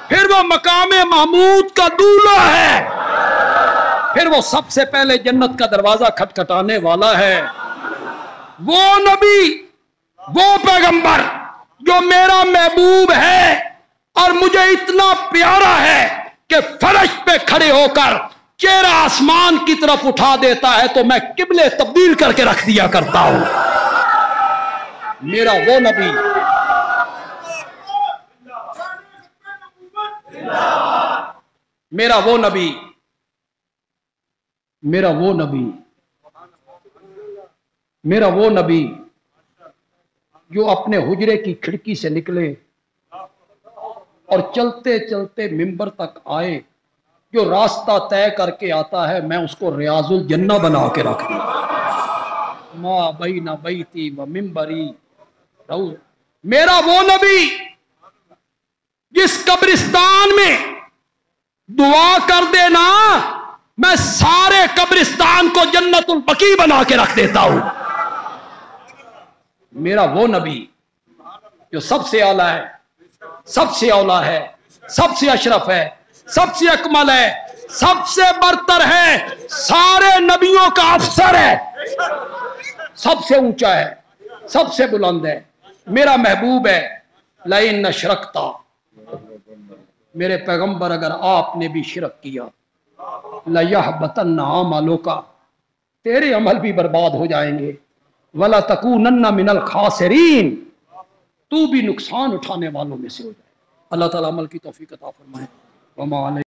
फिर वो मकामे महमूद का दूल्हा है, फिर वो सबसे पहले जन्नत का दरवाजा खटखटाने वाला है। वो नबी, वो पैगंबर जो मेरा महबूब है और मुझे इतना प्यारा है कि फर्श पे खड़े होकर चेहरा आसमान की तरफ उठा देता है तो मैं किबले तब्दील करके रख दिया करता हूं। मेरा वो नबी, मेरा वो नबी, मेरा वो नबी, मेरा वो नबी जो अपने हुजरे की खिड़की से निकले और चलते चलते मिंबर तक आए, जो रास्ता तय करके आता है मैं उसको रियाजुल जन्ना बना के रख दूं। मां बैना बैती व मिंबरी रहू। मेरा वो नबी जिस कब्रिस्तान में दुआ कर देना मैं सारे कब्रिस्तान को जन्नतुल बकी बना के रख देता हूं। मेरा वो नबी जो सबसे आला है, सबसे औला है, सबसे अशरफ है, सबसे अकमल है, सबसे बरतर है, सारे नबियों का अफसर है, सबसे ऊंचा है, सबसे बुलंद है, मेरा महबूब है। लाइन अशरकता, मेरे पैगंबर अगर आपने भी शिरक किया, लयहबतन्ना अमलुका, तेरे अमल भी बर्बाद हो जाएंगे, वला तकूनन्ना मिनल खासिरीन, तू भी नुकसान उठाने वालों में से हो जाए। अल्लाह ताला अमल की तौफीक अता फरमाए।